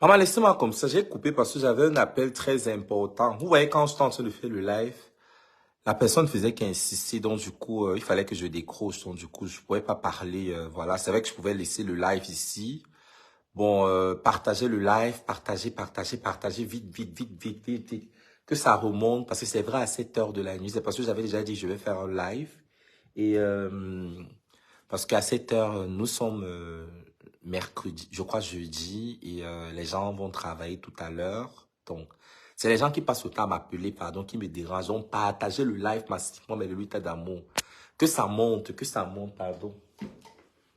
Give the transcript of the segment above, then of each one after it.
Maman, laissez-moi comme ça. J'ai coupé parce que j'avais un appel très important. Vous voyez, quand j'étais en train de faire le live, la personne faisait qu'insister. Donc, du coup, il fallait que je décroche. Donc, du coup, je pouvais pas parler. Voilà, c'est vrai que je pouvais laisser le live ici. Bon, partager le live, partager vite, vite, vite, vite, vite, vite. Que ça remonte. Parce que c'est vrai, à 7 heures de la nuit. C'est parce que j'avais déjà dit, je vais faire un live. Et parce qu'à 7 heures, nous sommes mercredi, je crois jeudi, et les gens vont travailler tout à l'heure. Donc, c'est les gens qui passent le temps à m'appeler, pardon, qui me dérangent. On partageait le live massivement, mais le lutte d'amour. Que ça monte, pardon.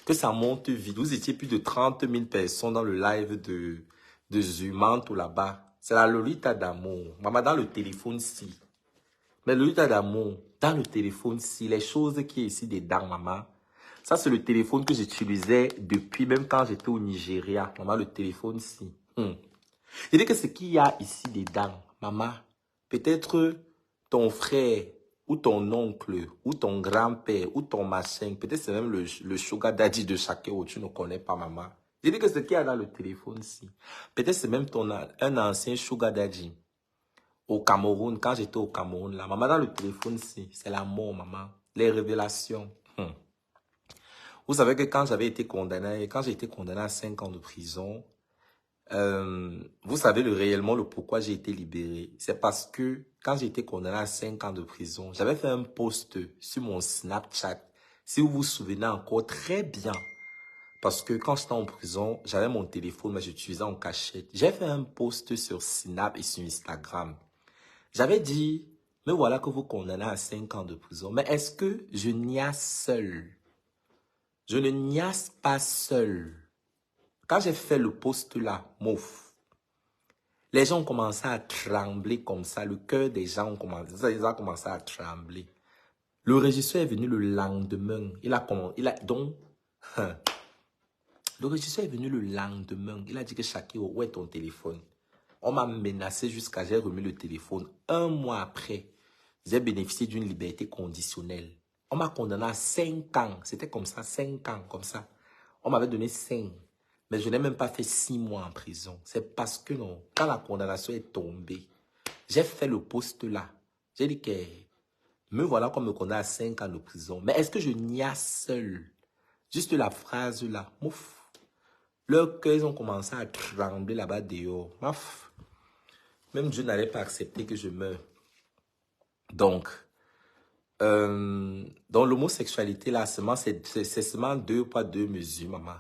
Que ça monte vite. Vous étiez plus de 30 000 personnes dans le live de Zumanto là-bas. C'est la Lolita d'amour. Maman, dans le téléphone, si. Mais le Lolita d'amour, dans le téléphone, si. Les choses qui est ici dedans, maman. Ça, c'est le téléphone que j'utilisais depuis, même quand j'étais au Nigeria. Maman, le téléphone, si. Je dis que ce qu'il y a ici dedans, maman, peut-être ton frère, ou ton oncle, ou ton grand-père, ou ton machin, peut-être c'est même le sugar daddy de chacun où tu ne connais pas, maman. Je dis que ce qu'il y a dans le téléphone, si. Peut-être c'est même un ancien sugar daddy. Au Cameroun, quand j'étais au Cameroun, là, maman, dans le téléphone, si. C'est la mort, maman. Les révélations. Vous savez que quand j'ai été condamné à 5 ans de prison, vous savez réellement le pourquoi j'ai été libéré. C'est parce que quand j'ai été condamné à 5 ans de prison, j'avais fait un post sur mon Snapchat. Si vous vous souvenez encore très bien. Parce que quand j'étais en prison, j'avais mon téléphone, mais j'utilisais en cachette. J'ai fait un post sur Snap et sur Instagram. J'avais dit, mais voilà que vous condamnez à 5 ans de prison. Mais est-ce que je niaise seul? Je ne niaise pas seul. Quand j'ai fait le post là, mouf, les gens ont commencé à trembler comme ça. Le cœur des gens ont commencé à trembler. Le régisseur est venu le lendemain. Le régisseur est venu le lendemain. Il a dit que Shakiro, où est ton téléphone? On m'a menacé jusqu'à j'ai remis le téléphone. Un mois après, j'ai bénéficié d'une liberté conditionnelle. On m'a condamné à 5 ans. C'était comme ça, 5 ans, comme ça. On m'avait donné 5. Mais je n'ai même pas fait 6 mois en prison. C'est parce que non, quand la condamnation est tombée, j'ai fait le poste là. J'ai dit que me voilà qu'on me condamne à 5 ans de prison. Mais est-ce que je niaise seul? Juste la phrase là. Mouf. Leurs cœurs ont commencé à trembler là-bas dehors. Maf. Même Dieu n'allait pas accepter que je meure. Donc, dans l'homosexualité là, c'est seulement 2 poids 2 mesures, maman.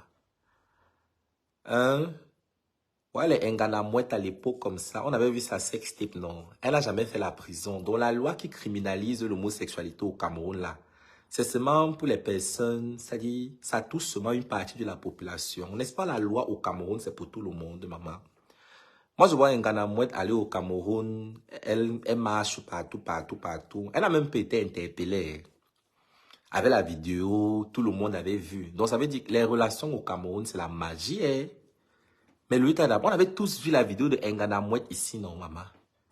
Ouais, les Nganamouettes à l'époque comme ça, on avait vu sa sextape, non. Elle n'a jamais fait la prison. Donc la loi qui criminalise l'homosexualité au Cameroun là, c'est seulement pour les personnes, c'est-à-dire ça touche seulement une partie de la population. N'est-ce pas, la loi au Cameroun, c'est pour tout le monde, maman. Moi, je vois Nganamouette aller au Cameroun, elle marche partout, partout, partout. Elle a même pas été interpellée. Avec la vidéo, tout le monde avait vu. Donc ça veut dire que les relations au Cameroun, c'est la magie, hein. Mais le on avait tous vu la vidéo de Nganamouette ici, non, maman?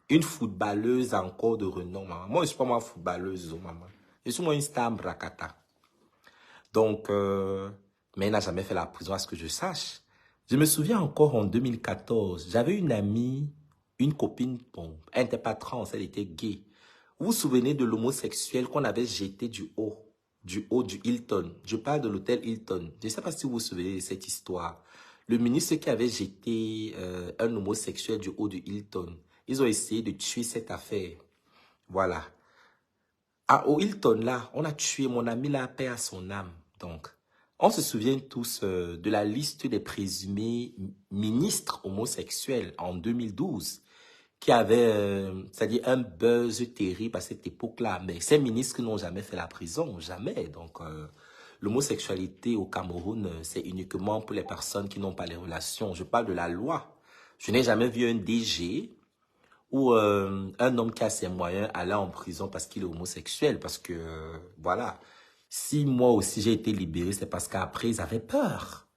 Une footballeuse encore de renom, maman. Moi, je ne suis pas moi footballeuse, maman. Je suis moi une star Brakata. Donc, mais elle n'a jamais fait la prison à ce que je sache. Je me souviens encore en 2014, j'avais une amie, une copine, bon, elle n'était pas trans, elle était gay. Vous vous souvenez de l'homosexuel qu'on avait jeté du haut du Hilton? Je parle de l'hôtel Hilton. Je ne sais pas si vous vous souvenez de cette histoire. Le ministre qui avait jeté un homosexuel du haut du Hilton, ils ont essayé de tuer cette affaire. Voilà. Au Hilton, là, on a tué mon ami, la paix à son âme. Donc, on se souvient tous de la liste des présumés ministres homosexuels en 2012 qui avait, c'est-à-dire un buzz terrible à cette époque-là. Mais ces ministres n'ont jamais fait la prison, jamais. Donc, l'homosexualité au Cameroun, c'est uniquement pour les personnes qui n'ont pas les relations. Je parle de la loi. Je n'ai jamais vu un DG ou un homme qui a ses moyens aller en prison parce qu'il est homosexuel. Parce que, voilà, si moi aussi j'ai été libéré, c'est parce qu'après, ils avaient peur.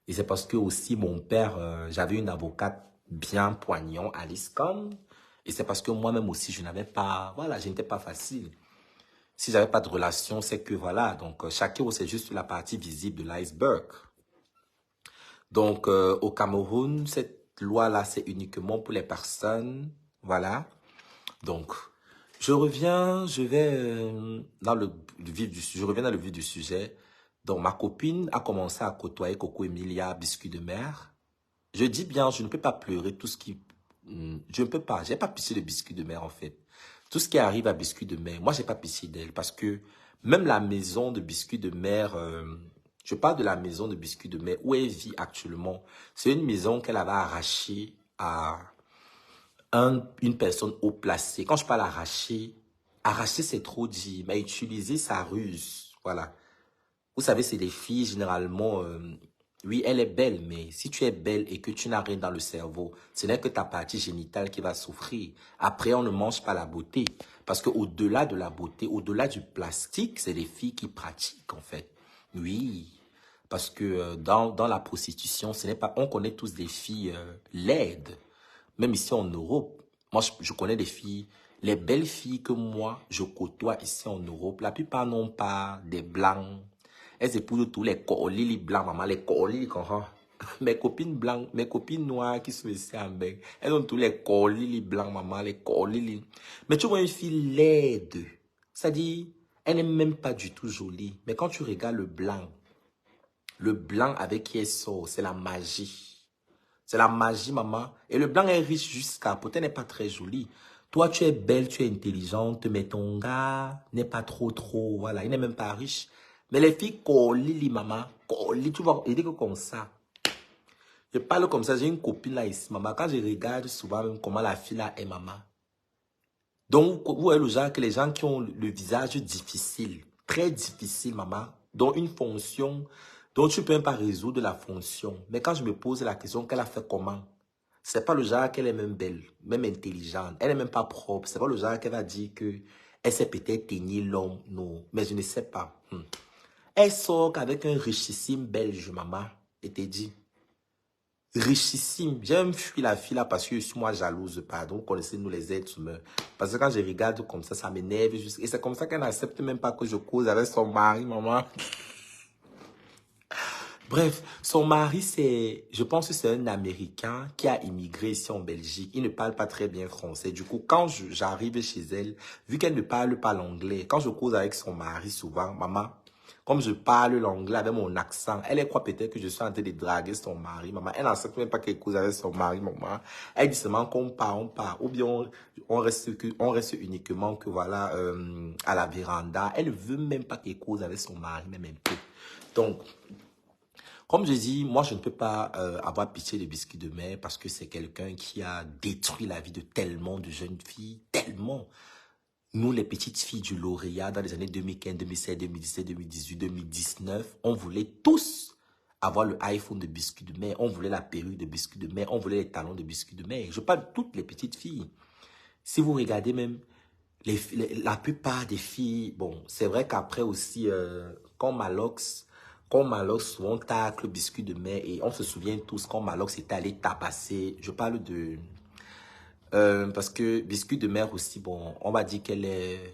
Et c'est parce que aussi mon père, j'avais une avocate bien poignant, Alice Kahn. Et c'est parce que moi-même aussi, je n'avais pas, voilà, je n'étais pas facile. Si j'avais pas de relation, c'est que voilà, donc chacun, c'est juste la partie visible de l'iceberg. Donc au Cameroun, loi-là, c'est uniquement pour les personnes, voilà. Donc, je reviens, je vais dans le vif du sujet, je reviens dans le vif du sujet. Donc, ma copine a commencé à côtoyer Coco Emilia, biscuit de mer. Je dis bien, je ne peux pas pleurer tout ce qui... Je ne peux pas, j'ai pas pitié de biscuit de mer en fait. Tout ce qui arrive à biscuit de mer, moi j'ai pas pitié d'elle parce que même la maison de biscuit de mer, je parle de la maison de biscuit de mer où elle vit actuellement. C'est une maison qu'elle avait arrachée à une personne haut placée. Quand je parle arracher, arracher c'est trop dit, mais utiliser sa ruse, voilà. Vous savez, c'est des filles, généralement, oui, elle est belle, mais si tu es belle et que tu n'as rien dans le cerveau, ce n'est que ta partie génitale qui va souffrir. Après, on ne mange pas la beauté. Parce qu'au-delà de la beauté, au-delà du plastique, c'est des filles qui pratiquent, en fait. Oui, parce que dans la prostitution, ce n'est pas, on connaît tous des filles laides, même ici en Europe. Moi, je connais des filles, les belles filles que moi, je côtoie ici en Europe, la plupart n'ont pas des blancs. Elles épousent tous les colis blancs, maman, les colis, mes copines blanches, mes copines noires qui sont ici en Belgique, elles ont tous les colis blancs, maman, les colis. Mais tu vois une fille laide, c'est-à-dire, elle n'est même pas du tout jolie. Mais quand tu regardes le blanc avec qui elle sort, c'est la magie. C'est la magie, maman. Et le blanc est riche jusqu'à, peut-être n'est pas très joli. Toi, tu es belle, tu es intelligente, mais ton gars n'est pas trop, voilà, il n'est même pas riche. Mais les filles, Lili, maman, Lili, tu vois, il dit que comme ça. Je parle comme ça, j'ai une copine là ici, maman. Quand je regarde souvent même comment la fille là est, maman. Donc, vous voyez le genre que les gens qui ont le visage difficile, très difficile, maman, dont une fonction, dont tu ne peux même pas résoudre la fonction. Mais quand je me pose la question, qu'elle a fait comment? C'est pas le genre qu'elle est même belle, même intelligente. Elle n'est même pas propre. C'est pas le genre qu'elle va dire que elle s'est peut-être teignée l'homme. Non, mais je ne sais pas. Elle sort qu'avec un richissime belge, maman. Et te dit, richissime. J'ai même fui la fille là parce que je suis moi jalouse. Pardon, vous connaissez nous les êtres humains. Parce que quand je regarde comme ça m'énerve. Et c'est comme ça qu'elle n'accepte même pas que je cause avec son mari, maman. Bref, son mari, je pense que c'est un Américain qui a immigré ici en Belgique. Il ne parle pas très bien français. Du coup, quand j'arrive chez elle, vu qu'elle ne parle pas l'anglais, quand je cause avec son mari souvent, maman, comme je parle l'anglais avec mon accent, elle croit peut-être que je suis en train de draguer son mari, maman. Elle n'accepte même pas qu'elle cause avec son mari, maman. Elle dit seulement qu'on parle. Ou bien on reste uniquement que voilà, à la véranda. Elle ne veut même pas qu'elle cause avec son mari, même un peu. Donc, comme je dis, moi, je ne peux pas avoir pitié de biscuits de mer parce que c'est quelqu'un qui a détruit la vie de tellement de jeunes filles, tellement. Nous, les petites filles du lauréat, dans les années 2015, 2016, 2017, 2018, 2019, on voulait tous avoir le iPhone de biscuits de mer, on voulait la perruque de biscuits de mer, on voulait les talons de biscuits de mer. Je parle de toutes les petites filles. Si vous regardez même, la plupart des filles, bon, c'est vrai qu'après aussi, quand Malox souvent tacle biscuit de mer et on se souvient tous quand Malox était allé tabasser, je parle de... parce que biscuit de mer aussi, bon, on va dire qu'elle est...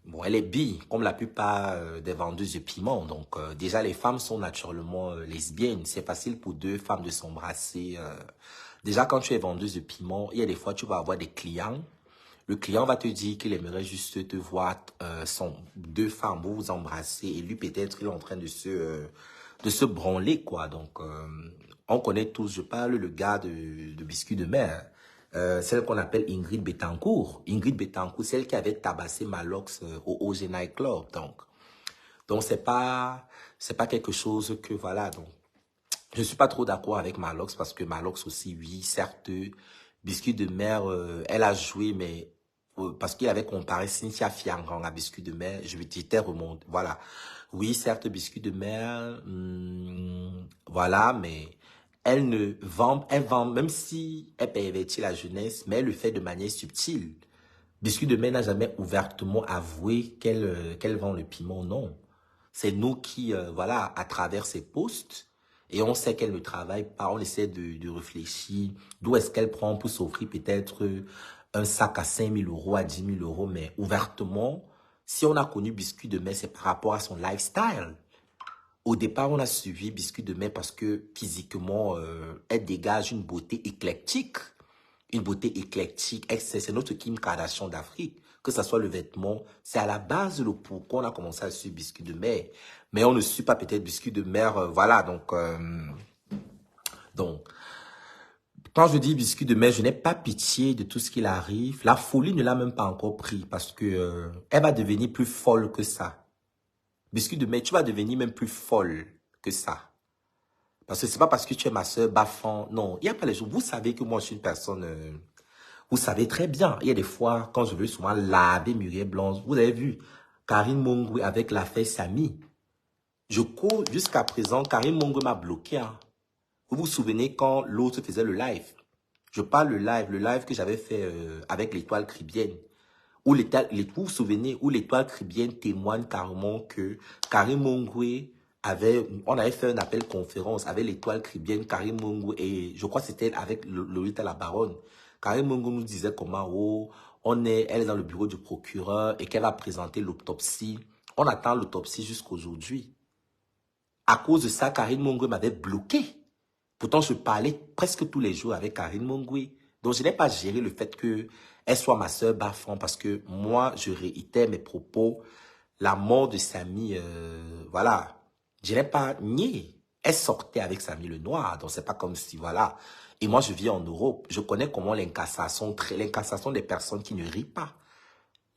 Bon, elle est bi, comme la plupart des vendeuses de piment. Donc, déjà, les femmes sont naturellement lesbiennes. C'est facile pour deux femmes de s'embrasser. Déjà, quand tu es vendeuse de piment, il y a des fois, tu vas avoir des clients. Le client va te dire qu'il aimerait juste te voir deux femmes, vous vous embrasser. Et lui, peut-être, il est en train de se branler, quoi. Donc, on connaît tous, je parle, le gars de biscuit de mer. Celle qu'on appelle Ingrid Betancourt. Ingrid Betancourt, celle qui avait tabassé Malox au OG Night Club. Donc c'est pas quelque chose que, voilà, donc. Je suis pas trop d'accord avec Malox parce que Malox aussi, oui, certes, Biscuit de mer, elle a joué, mais parce qu'il avait comparé Cynthia Fianrang à Biscuit de mer, j'étais remonté, voilà. Oui, certes, Biscuit de mer, voilà, mais elle vend, même si elle pervertit la jeunesse, mais elle le fait de manière subtile. Biscuit de mer n'a jamais ouvertement avoué qu'elle vend le piment, non. C'est nous qui, voilà, à travers ses posts, et on sait qu'elle ne travaille pas, on essaie de réfléchir, d'où est-ce qu'elle prend pour s'offrir peut-être un sac à 5 000 euros, à 10 000 euros, mais ouvertement, si on a connu Biscuit de mer, c'est par rapport à son lifestyle. Au départ, on a suivi Biscuit de Mer parce que physiquement, elle dégage une beauté éclectique. Une beauté éclectique. C'est notre Kim Kardashian d'Afrique. Que ce soit le vêtement, c'est à la base le pourquoi on a commencé à suivre Biscuit de Mer. Mais on ne suit pas peut-être Biscuit de Mer, voilà. Donc, quand je dis Biscuit de Mer, je n'ai pas pitié de tout ce qu'il arrive. La folie ne l'a même pas encore pris parce que elle va devenir plus folle que ça. Biscuit de Mer, tu vas devenir même plus folle que ça. Parce que c'est pas parce que tu es ma soeur Bafan. Non, il n'y a pas les choses. Vous savez que moi, je suis une personne... vous savez très bien. Il y a des fois, quand je veux souvent laver Muriel Blanche, vous avez vu, Karine Mongwe avec l'affaire Samy. Je cours jusqu'à présent, Karine Mongwe m'a bloqué. Hein. Vous vous souvenez quand l'autre faisait le live? Je parle le live que j'avais fait avec l'étoile cribienne. Vous vous souvenez, où l'étoile cribienne témoigne carrément que Karim Mongwe on avait fait un appel conférence avec l'étoile cribienne, Karim Mongwe, et je crois que c'était avec Lolita la Baronne. Karim Mongwe nous disait comment, oh, elle est dans le bureau du procureur et qu'elle va présenter l'autopsie. On attend l'autopsie jusqu'aujourd'hui. À cause de ça, Karim Mongwe m'avait bloqué. Pourtant, je parlais presque tous les jours avec Karine Mongwe. Donc, je n'ai pas géré le fait qu'elle soit ma sœur Bafran parce que moi, je réitère mes propos. La mort de Samy, voilà, je n'ai pas nié. Elle sortait avec Samy le Noir, donc c'est pas comme si, voilà. Et moi, je vis en Europe. Je connais comment l'incassation des personnes qui ne rient pas.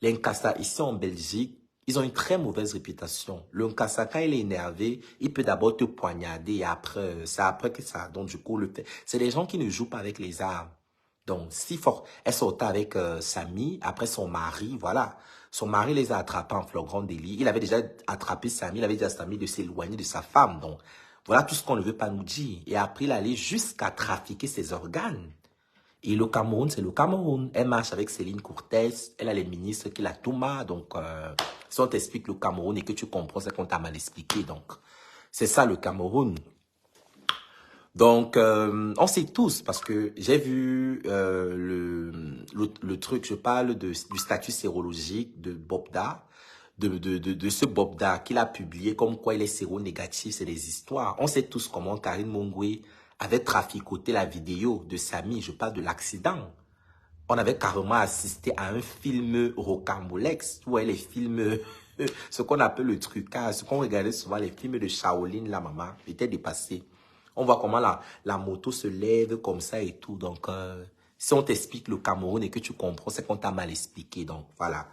L'Incassa, ici en Belgique, ils ont une très mauvaise réputation. Le Nkassa, quand il est énervé, il peut d'abord te poignarder et après, c'est après que ça, donc du coup, le fait. C'est des gens qui ne jouent pas avec les armes. Donc, si fort, elle sortait avec Samy, après son mari, voilà. Son mari les a attrapés en flagrant délit. Il avait déjà attrapé Samy, il avait dit à Samy de s'éloigner de sa femme. Donc, voilà tout ce qu'on ne veut pas nous dire. Et après, il allait jusqu'à trafiquer ses organes. Et le Cameroun, c'est le Cameroun. Elle marche avec Céline Courtès. Elle a les ministres qui la touma. Donc, si on t'explique le Cameroun et que tu comprends, c'est qu'on t'a mal expliqué. Donc, c'est ça le Cameroun. Donc, on sait tous, parce que j'ai vu le truc, je parle du statut sérologique de Bobda, de ce Bobda qu'il a publié, comme quoi il est séronégatif, c'est des histoires. On sait tous comment Karine Mongwe avait traficoté la vidéo de Samy, je parle de l'accident. On avait carrément assisté à un film rocambolex, ouais, les films, ce qu'on appelle le trucage, ce qu'on regardait souvent, les films de Shaolin, la maman, était dépassé. On voit comment la moto se lève comme ça et tout. Donc, si on t'explique le Cameroun et que tu comprends, c'est qu'on t'a mal expliqué. Donc, voilà.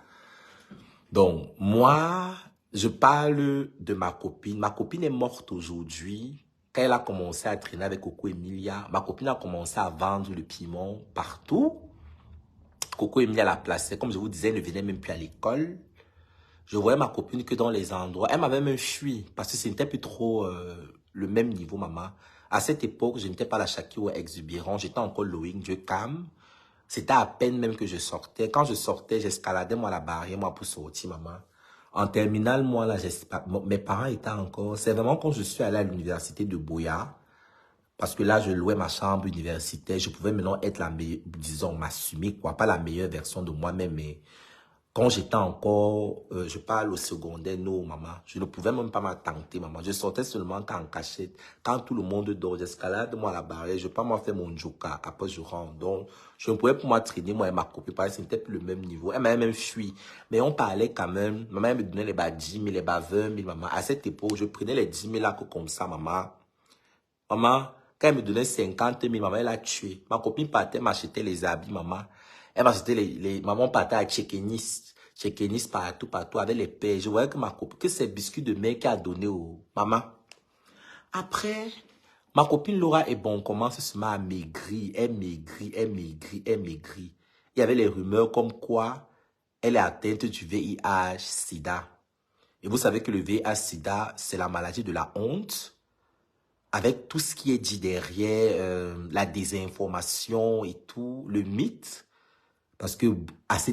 Donc, moi, je parle de ma copine. Ma copine est morte aujourd'hui. Quand elle a commencé à traîner avec Coco Emilia, ma copine a commencé à vendre le piment partout. Coco Emilia la plaçait. Comme je vous disais, elle ne venait même plus à l'école. Je voyais ma copine que dans les endroits. Elle m'avait même fui parce que ce n'était plus trop le même niveau, maman. À cette époque, je n'étais pas la Shakira exubérant. J'étais encore Loïc, Dieu calme. C'était à peine même que je sortais. Quand je sortais, j'escaladais moi la barrière, moi pour sortir, maman. En terminale, moi là, mes parents étaient encore. C'est vraiment quand je suis allé à l'université de Boya. Parce que là, je louais ma chambre universitaire. Je pouvais maintenant être la meilleure, disons, m'assumer, quoi. Pas la meilleure version de moi-même, mais quand j'étais encore, je parle au secondaire, non, maman. Je ne pouvais même pas m'attenter, maman. Je sortais seulement quand en cachette. Quand tout le monde dort, j'escalade, moi, la barrière. Je peux pas moi faire mon joka. Après, je rentre. Donc, je ne pouvais pas moi traîner, moi, et ma copine, parce que ce n'était plus le même niveau. Elle m'avait même fui. Mais on parlait quand même. Maman, elle me donnait les bas 10 000, les bas 20 000, maman. À cette époque, je prenais les 10 000 là que comme ça, maman. Maman, quand elle me donnait 50 000, maman, elle a tué. Ma copine partait m'acheter les habits, maman. Elle m'achetait maman partait à Tchékénis partout, partout, avec les pères. Je voyais que ma copine, que c'est biscuits de mer qu'elle a donné au maman. Après, ma copine Laura est bon, commence seulement à maigrir. Elle maigrit, elle maigrit, elle maigrit. Il y avait les rumeurs comme quoi elle est atteinte du VIH-Sida. Et vous savez que le VIH-Sida, c'est la maladie de la honte. Avec tout ce qui est dit derrière, la désinformation et tout, le mythe. Parce que,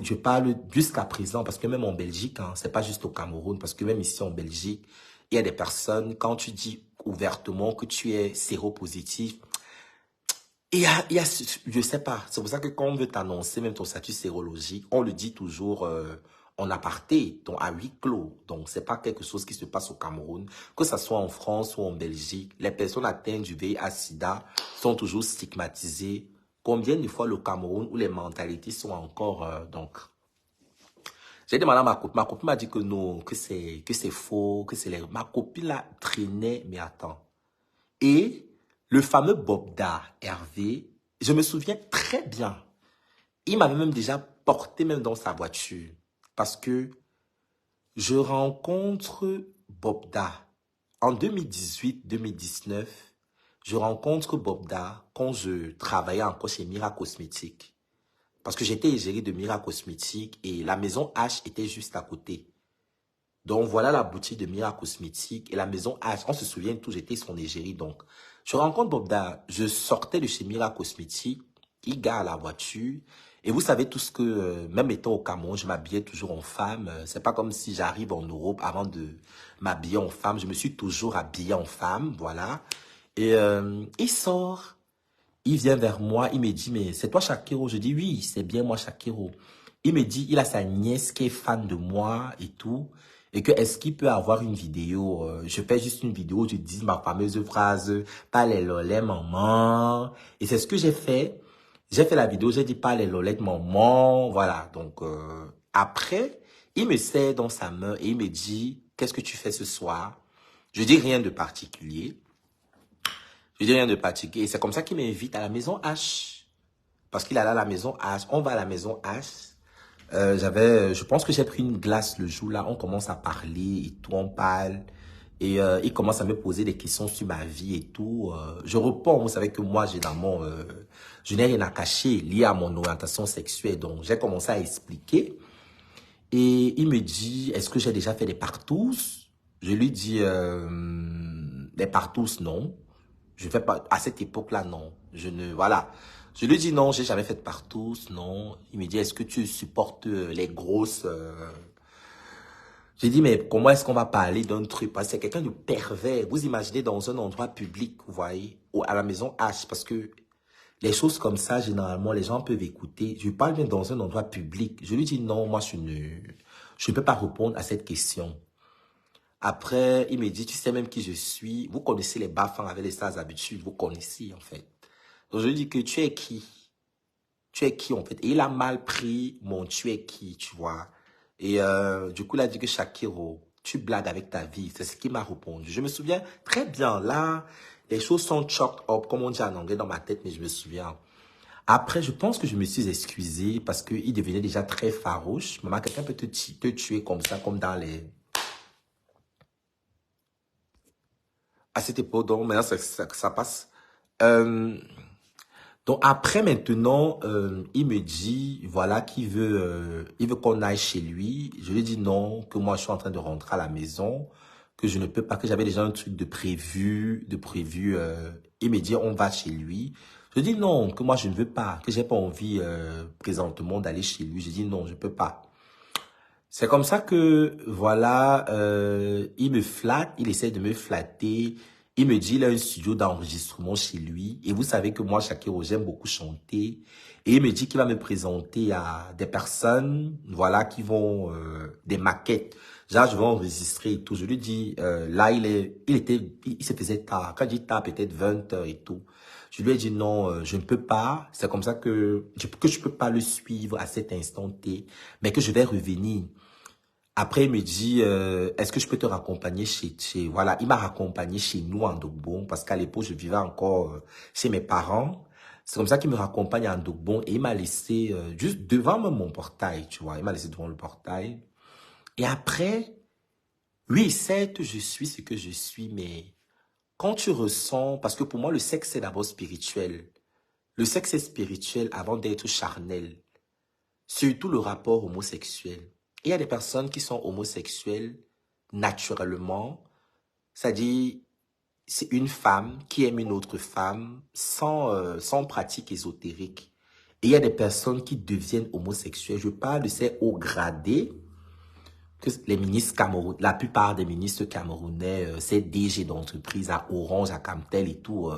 je parle jusqu'à présent, parce que même en Belgique, hein, c'est pas juste au Cameroun, parce que même ici en Belgique, il y a des personnes, quand tu dis ouvertement que tu es séropositif, je sais pas, c'est pour ça que quand on veut t'annoncer même ton statut sérologique, on le dit toujours en aparté, donc à huis clos. Donc, c'est pas quelque chose qui se passe au Cameroun. Que ce soit en France ou en Belgique, les personnes atteintes du VIH-Sida sont toujours stigmatisées. Combien de fois le Cameroun où les mentalités sont encore... j'ai demandé à ma copine m'a dit que non, que c'est faux, que c'est les... Ma copine là traînait, mais attends. Et le fameux Bobda, Hervé, je me souviens très bien. Il m'avait même déjà porté même dans sa voiture. Parce que je rencontre Bobda en 2018-2019. Je rencontre Bobda quand je travaillais encore chez Mira Cosmétiques. Parce que j'étais égérie de Mira Cosmétiques et la maison H était juste à côté. Donc voilà la boutique de Mira Cosmétiques et la maison H. On se souvient tous, j'étais son égérie. Donc je rencontre Bobda, je sortais de chez Mira Cosmétiques, il gare la voiture. Et vous savez tous que, même étant au Cameroun, je m'habillais toujours en femme. C'est pas comme si j'arrive en Europe avant de m'habiller en femme. Je me suis toujours habillée en femme, voilà. Et il sort, il vient vers moi, il me dit, mais c'est toi Shakiro? Je dis, oui, c'est bien moi Shakiro. Il me dit, il a sa nièce qui est fan de moi et tout. Et que est-ce qu'il peut avoir une vidéo? Je fais juste une vidéo, je dis ma fameuse phrase, pas les lolets maman. Et c'est ce que j'ai fait. J'ai fait la vidéo, j'ai dit pas les lolettes maman. Voilà, donc après, il me serre dans sa main et il me dit, qu'est-ce que tu fais ce soir? Je dis rien de particulier. Je dis rien de particulier. Et c'est comme ça qu'il m'invite à la maison H. Parce qu'il allait à la maison H. On va à la maison H. Je pense que j'ai pris une glace le jour là. On commence à parler et tout, on parle. Et il commence à me poser des questions sur ma vie et tout. Je réponds, vous savez que moi, généralement, je n'ai rien à cacher lié à mon orientation sexuelle. Donc, j'ai commencé à expliquer. Et il me dit, est-ce que j'ai déjà fait des partous? Je lui dis, des partous, non. Je fais pas, à cette époque-là, non. Voilà. Je lui dis non, j'ai jamais fait de partous, non. Il me dit, est-ce que tu supportes les grosses, J'ai dit, mais comment est-ce qu'on va parler d'un truc? Parce que c'est quelqu'un de pervers. Vous imaginez dans un endroit public, vous voyez, ou à la maison H, parce que les choses comme ça, généralement, les gens peuvent écouter. Je parle bien dans un endroit public. Je lui dis non, moi, je ne peux pas répondre à cette question. Après, il me dit, tu sais même qui je suis. Vous connaissez les bas-fonds avec les sales habitudes. Vous connaissez, en fait. Donc, je lui dis que tu es qui? Tu es qui, en fait? Et il a mal pris mon tu es qui, tu vois. Et du coup, il a dit que Shakiro, tu blagues avec ta vie. C'est ce qu'il m'a répondu. Je me souviens très bien. Là, les choses sont chopped up, comme on dit en anglais dans ma tête, mais je me souviens. Après, je pense que je me suis excusé parce qu'il devenait déjà très farouche. Maman, quelqu'un peut te tuer comme ça, comme dans les... À cette époque, donc maintenant, ça passe. Euh, donc après, maintenant, il me dit, voilà, il veut qu'on aille chez lui. Je lui dis non, que moi, je suis en train de rentrer à la maison, que je ne peux pas, que j'avais déjà un truc de prévu. Il me dit, on va chez lui. Je dis non, que moi, je ne veux pas, que j'ai pas envie présentement d'aller chez lui. Je dis non, je peux pas. C'est comme ça que, voilà, il me flatte, il essaie de me flatter. Il me dit, il a un studio d'enregistrement chez lui. Et vous savez que moi, Shakiro, j'aime beaucoup chanter. Et il me dit qu'il va me présenter à des personnes, voilà, qui vont, des maquettes. Genre, je vais enregistrer et tout. Je lui dis, là, il se faisait tard. Quand il dit tard, peut-être 20 heures et tout. Je lui ai dit non, je ne peux pas. C'est comme ça que je peux pas le suivre à cet instant T, mais que je vais revenir. Après, il me dit, est-ce que je peux te raccompagner voilà, il m'a raccompagné chez nous en Dogbon, parce qu'à l'époque, je vivais encore chez mes parents. C'est comme ça qu'il me raccompagne en Dogbon et il m'a laissé juste devant même mon portail, tu vois. Il m'a laissé devant le portail. Et après, oui, certes, je suis ce que je suis, mais quand tu ressens, parce que pour moi, le sexe, c'est d'abord spirituel. Le sexe est spirituel avant d'être charnel. Surtout le rapport homosexuel. Il y a des personnes qui sont homosexuelles naturellement, c'est-à-dire c'est une femme qui aime une autre femme sans pratique ésotérique. Et il y a des personnes qui deviennent homosexuelles. Je parle de ces hauts gradés que les ministres camerounais, la plupart des ministres camerounais, ces DG d'entreprise à Orange, à Camtel et tout,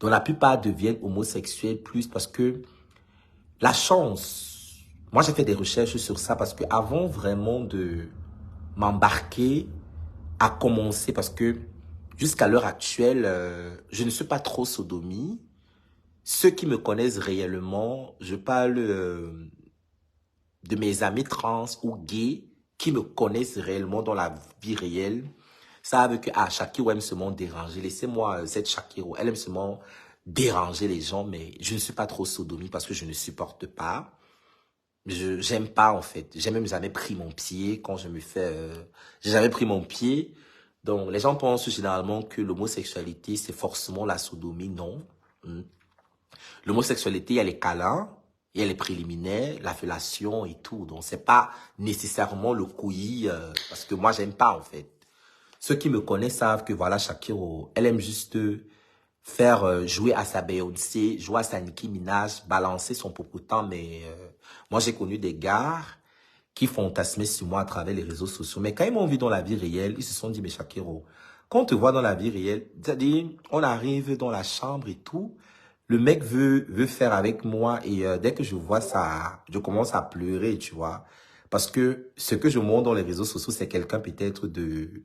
dont la plupart deviennent homosexuels plus parce que la chance, Moi, j'ai fait des recherches sur ça parce que avant vraiment de m'embarquer, à commencer, parce que jusqu'à l'heure actuelle, je ne suis pas trop sodomie. Ceux qui me connaissent réellement, je parle de mes amis trans ou gays qui me connaissent réellement dans la vie réelle, savent que ah, Shakiro aime seulement déranger. Laissez-moi cette Shakiro, elle aime seulement déranger les gens, mais je ne suis pas trop sodomie parce que je ne supporte pas. J'aime pas en fait. J'ai même jamais pris mon pied quand je me fais. J'ai jamais pris mon pied. Donc les gens pensent généralement que l'homosexualité c'est forcément la sodomie. Non. Hmm. L'homosexualité, il y a les câlins, il y a les préliminaires, la fellation et tout. Donc, c'est pas nécessairement le couillis, parce que moi, j'aime pas, en fait. Ceux qui me connaissent savent que, voilà, Shakiro, elle aime juste faire jouer à sa Beyoncé, jouer à sa Nicki Minaj, balancer son popotan, mais moi, j'ai connu des gars qui fantasmaient sur moi à travers les réseaux sociaux. Mais quand ils m'ont vu dans la vie réelle, ils se sont dit, mais Shakiro, quand on te voit dans la vie réelle, c'est-à-dire, on arrive dans la chambre et tout, le mec veut faire avec moi et dès que je vois ça, je commence à pleurer, tu vois. Parce que ce que je montre dans les réseaux sociaux, c'est quelqu'un peut-être de...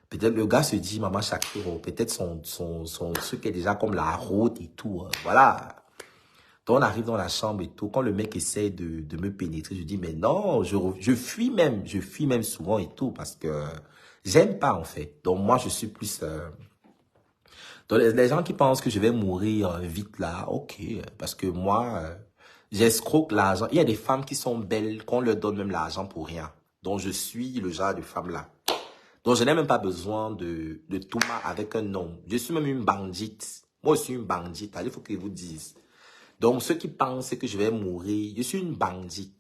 Peut-être le gars se dit, maman Shakiro, peut-être son truc est déjà comme la route et tout. Voilà. Donc on arrive dans la chambre et tout. Quand le mec essaie de me pénétrer, je dis, mais non, je fuis même souvent et tout parce que j'aime pas en fait. Donc moi, je suis plus... Donc, les gens qui pensent que je vais mourir vite là, ok, parce que moi, j'escroque l'argent. Il y a des femmes qui sont belles, qu'on leur donne même l'argent pour rien. Donc, je suis le genre de femme là. Donc, je n'ai même pas besoin de tout avec un homme. Je suis même une bandite. Moi, je suis une bandite, il faut qu'ils vous disent. Donc, ceux qui pensent que je vais mourir, je suis une bandite.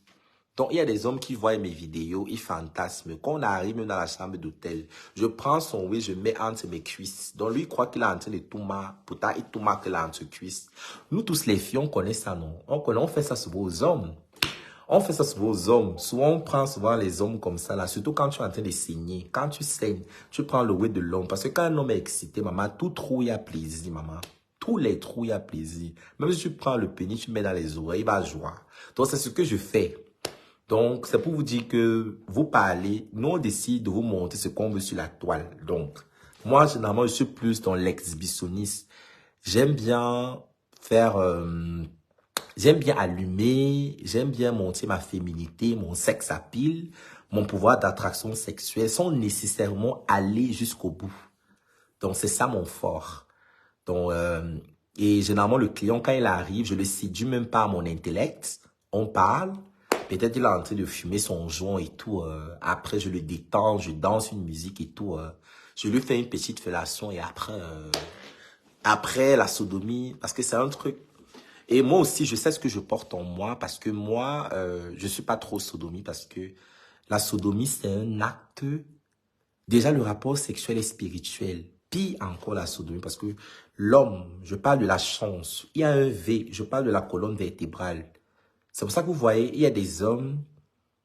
Donc, il y a des hommes qui voient mes vidéos, ils fantasment. Quand on arrive même dans la chambre d'hôtel, je prends son oui, je mets entre mes cuisses. Donc, lui, il croit qu'il est en train de tout marre. Pourtant, il tout marre que là entre cuisses. Nous, tous les filles, on connaît ça, non? On fait ça souvent aux hommes. On fait ça souvent aux hommes. Souvent, on prend souvent les hommes comme ça, là. Surtout quand tu es en train de saigner. Quand tu saignes, tu prends le oui de l'homme. Parce que quand un homme est excité, maman, tout trou, il y a plaisir, maman. Tous les trous, il y a plaisir. Même si tu prends le pénis, tu mets dans les oreilles, il va jouer. Donc, c'est ce que je fais. Donc, c'est pour vous dire que vous parlez, nous on décide de vous montrer ce qu'on veut sur la toile. Donc, moi, généralement, je suis plus dans l'exhibitionnisme. J'aime bien faire, j'aime bien allumer, j'aime bien montrer ma féminité, mon sex appeal, mon pouvoir d'attraction sexuelle, sans nécessairement aller jusqu'au bout. Donc, c'est ça mon fort. Donc, et généralement, le client, quand il arrive, je le séduis même pas à mon intellect. On parle. Peut-être il est en train de fumer son joint et tout. Après, je le détends, je danse une musique et tout. Je lui fais une petite fellation et après la sodomie, parce que c'est un truc. Et moi aussi, je sais ce que je porte en moi parce que moi, je suis pas trop sodomie parce que la sodomie, c'est un acte. Déjà, le rapport sexuel est spirituel. Pire encore la sodomie parce que l'homme, je parle de la chance. Il y a un V, je parle de la colonne vertébrale. C'est pour ça que vous voyez, il y a des hommes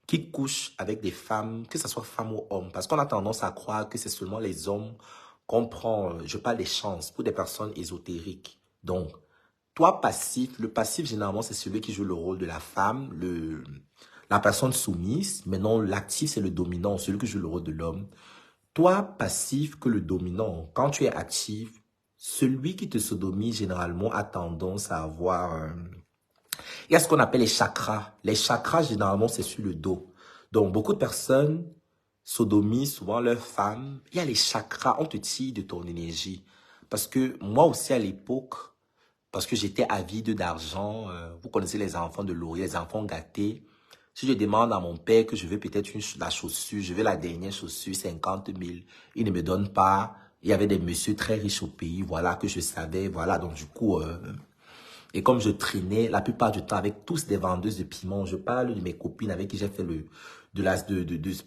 qui couchent avec des femmes, que ce soit femmes ou hommes. Parce qu'on a tendance à croire que c'est seulement les hommes qu'on prend, je parle des chances, pour des personnes ésotériques. Donc, toi passif, le passif généralement c'est celui qui joue le rôle de la femme, la personne soumise. Maintenant, l'actif c'est le dominant, celui qui joue le rôle de l'homme. Toi passif que le dominant, quand tu es actif, celui qui te sodomise généralement a tendance à avoir... il y a ce qu'on appelle les chakras. Les chakras, généralement, c'est sur le dos. Donc, beaucoup de personnes sodomisent souvent leurs femmes. Il y a les chakras, on te tire de ton énergie. Parce que moi aussi, à l'époque, parce que j'étais avide d'argent, vous connaissez les enfants de Laurier, les enfants gâtés. Si je demande à mon père que je veux peut-être la chaussure, je veux la dernière chaussure, 50 000, il ne me donne pas. Il y avait des messieurs très riches au pays, voilà, que je savais, voilà. Donc, du coup... et comme je traînais la plupart du temps avec tous des vendeuses de piments, je parle de mes copines avec qui j'ai fait de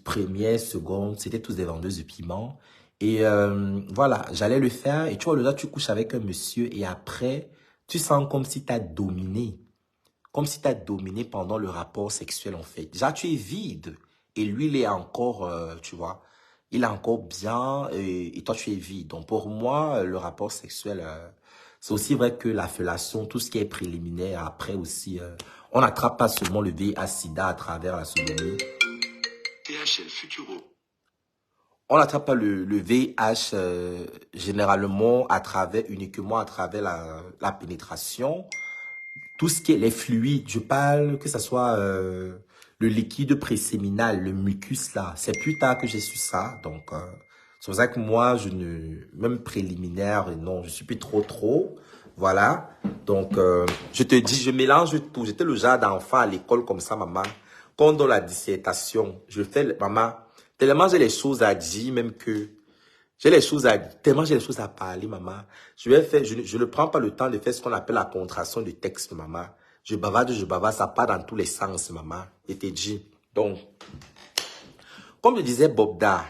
première, seconde, c'était tous des vendeuses de piments. Et voilà, j'allais le faire. Et tu vois, là, tu couches avec un monsieur et après, tu sens comme si tu as dominé. Comme si tu as dominé pendant le rapport sexuel, en fait. Déjà, tu es vide. Et lui, il est encore, tu vois, il est encore bien et toi, tu es vide. Donc, pour moi, le rapport sexuel... C'est aussi vrai que la fellation, tout ce qui est préliminaire, après aussi, on n'attrape pas seulement le VIH-Sida à travers la sodomie. THL Futuro. On n'attrape pas le VIH généralement uniquement à travers la pénétration. Tout ce qui est les fluides, je parle que ce soit le liquide préséminal, le mucus là. C'est plus tard que j'ai su ça. Donc, c'est pour ça que moi, même préliminaire, non, je suis plus trop. Voilà. Donc, je te dis, je mélange tout. J'étais le genre d'enfant à l'école comme ça, maman. Quand dans la dissertation, maman, tellement j'ai les choses à dire, même que tellement j'ai les choses à parler, maman. Je ne prends pas le temps de faire ce qu'on appelle la contraction de texte, maman. Je bavarde, ça part dans tous les sens, maman. Je te dis. Donc, comme je disais Bobda,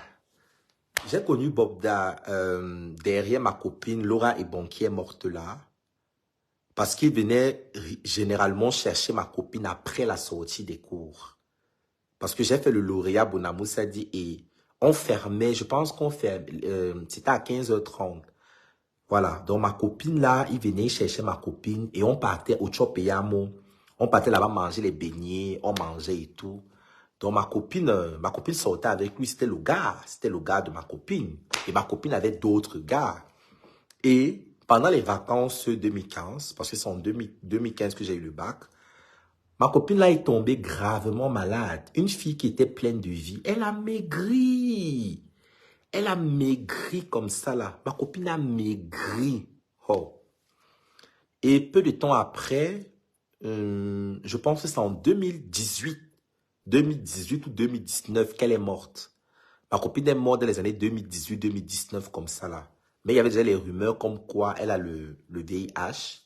j'ai connu Bobda derrière ma copine Laura Ebon qui est morte là. Parce qu'il venait généralement chercher ma copine après la sortie des cours. Parce que j'ai fait le lauréat Bonamoussa dit et on fermait, je pense qu'on fermait, c'était à 15h30. Voilà, donc ma copine là, il venait chercher ma copine et on partait au Chopeyamo. On partait là-bas manger les beignets, on mangeait et tout. Donc ma copine sortait avec lui, c'était le gars de ma copine. Et ma copine avait d'autres gars. Et pendant les vacances 2015, parce que c'est en 2015 que j'ai eu le bac, ma copine là est tombée gravement malade. Une fille qui était pleine de vie, elle a maigri. Elle a maigri comme ça là. Ma copine a maigri. Oh. Et peu de temps après, je pense que c'est en 2018 ou 2019 qu'elle est morte. Ma copine est morte dans les années 2018-2019 comme ça là. Mais il y avait déjà les rumeurs comme quoi elle a le VIH.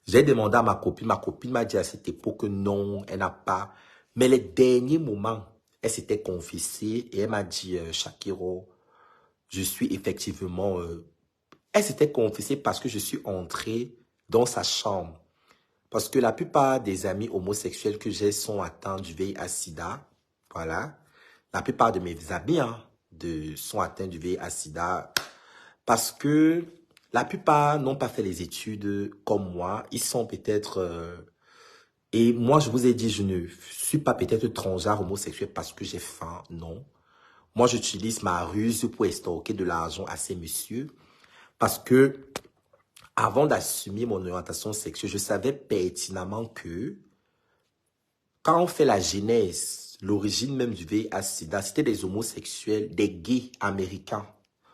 J'ai demandé à ma copine m'a dit à cette époque que non, elle n'a pas. Mais les derniers moments, elle s'était confessée et elle m'a dit, Shakiro, je suis effectivement... elle s'était confessée parce que je suis entré dans sa chambre. Parce que la plupart des amis homosexuels que j'ai sont atteints du VIH-Sida. Voilà. La plupart de mes amis sont atteints du VIH-Sida. Parce que la plupart n'ont pas fait les études comme moi. Ils sont peut-être... et moi, je vous ai dit, je ne suis pas peut-être transgenre homosexuel parce que j'ai faim. Non. Moi, j'utilise ma ruse pour estorquer de l'argent à ces messieurs. Parce que, avant d'assumer mon orientation sexuelle, je savais pertinemment que quand on fait la genèse, l'origine même du VIH-Sida, c'était des homosexuels, des gays américains.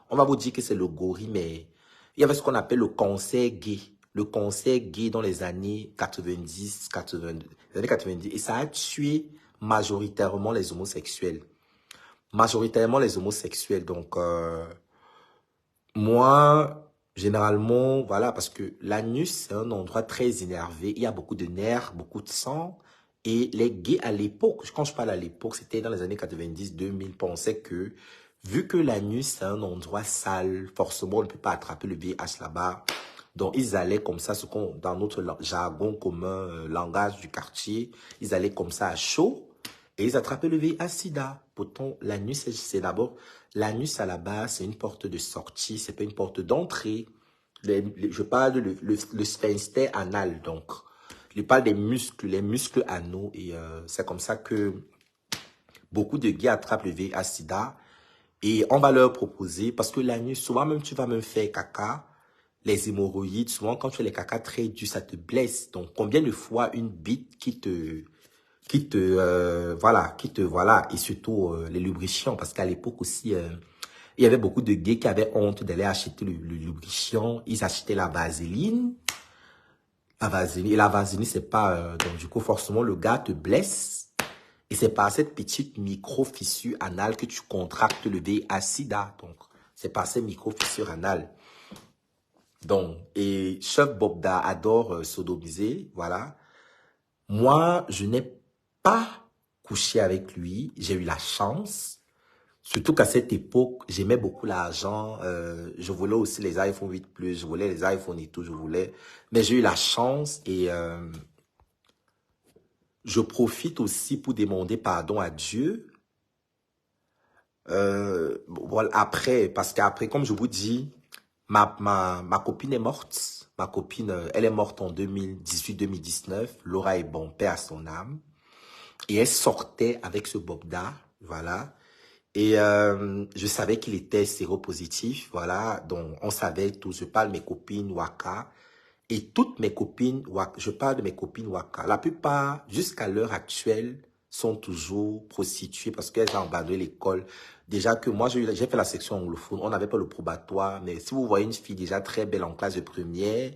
On va vous dire que c'est le gorille, mais il y avait ce qu'on appelle le cancer gay. Le cancer gay dans les années 90, 82, les années 90. Et ça a tué majoritairement les homosexuels. Majoritairement les homosexuels. Donc, moi, généralement, voilà, parce que l'anus, c'est un endroit très énervé. Il y a beaucoup de nerfs, beaucoup de sang. Et les gays à l'époque, quand je parle à l'époque, c'était dans les années 90-2000, pensaient que, vu que l'anus, c'est un endroit sale, forcément, on ne peut pas attraper le VIH là-bas. Donc, ils allaient comme ça, dans notre jargon commun, langage du quartier, ils allaient comme ça à chaud. Et ils attrapaient le VIH-Sida. Pourtant, l'anus, c'est d'abord... L'anus, à la base, c'est une porte de sortie, c'est pas une porte d'entrée. Je parle de le sphincter anal, donc. Je parle des muscles, les muscles anaux. Et c'est comme ça que beaucoup de gays attrapent le VIH-Sida. Et on va leur proposer, parce que l'anus, souvent même, tu vas même faire caca. Les hémorroïdes, souvent, quand tu fais les caca très durs, ça te blesse. Donc, combien de fois une bite voilà, et surtout les lubrifiants, parce qu'à l'époque aussi, il y avait beaucoup de gays qui avaient honte d'aller acheter le lubrifiant, ils achetaient la vaseline, et la vaseline, c'est pas, donc du coup, forcément, le gars te blesse, et c'est par cette petite micro-fissure anale que tu contractes le VIH-Sida, donc, c'est par ces micro-fissures anales. Donc, et Chef Bobda adore sodomiser, voilà. Moi, je n'ai pas couché avec lui. J'ai eu la chance. Surtout qu'à cette époque, j'aimais beaucoup l'argent. Je voulais aussi les iPhone 8 Plus. Je voulais les iPhones et tout, je voulais. Mais j'ai eu la chance et je profite aussi pour demander pardon à Dieu. Voilà, après, parce qu'après, comme je vous dis, Ma copine est morte. Ma copine, elle est morte en 2018-2019. Laura est bon, paix à son âme. Et elle sortait avec ce Bobda, voilà. Et je savais qu'il était séropositif, voilà. Donc, on savait tout. Je parle de mes copines Waka. Et toutes mes copines Waka, je parle de mes copines Waka. La plupart, jusqu'à l'heure actuelle, sont toujours prostituées parce qu'elles ont abandonné l'école. Déjà que moi, j'ai fait la section anglophone. On n'avait pas le probatoire. Mais si vous voyez une fille déjà très belle en classe de première,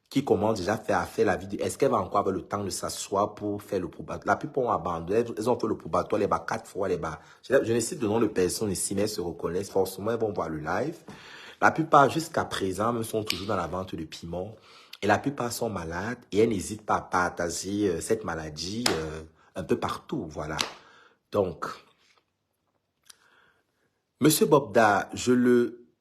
qui commence déjà à faire la vie, est-ce qu'elle va encore avoir le temps de s'asseoir pour faire le probatoire? La plupart ont abandonné, elles ont fait le probatoire, les bas 4 fois, les bas. Je ne cite de nom de personnes ici, mais elles se reconnaissent forcément, elles vont voir le live. La plupart, jusqu'à présent, même sont toujours dans la vente de piment. Et la plupart sont malades et elles n'hésitent pas à partager cette maladie un peu partout, voilà. Donc, Monsieur Bobda,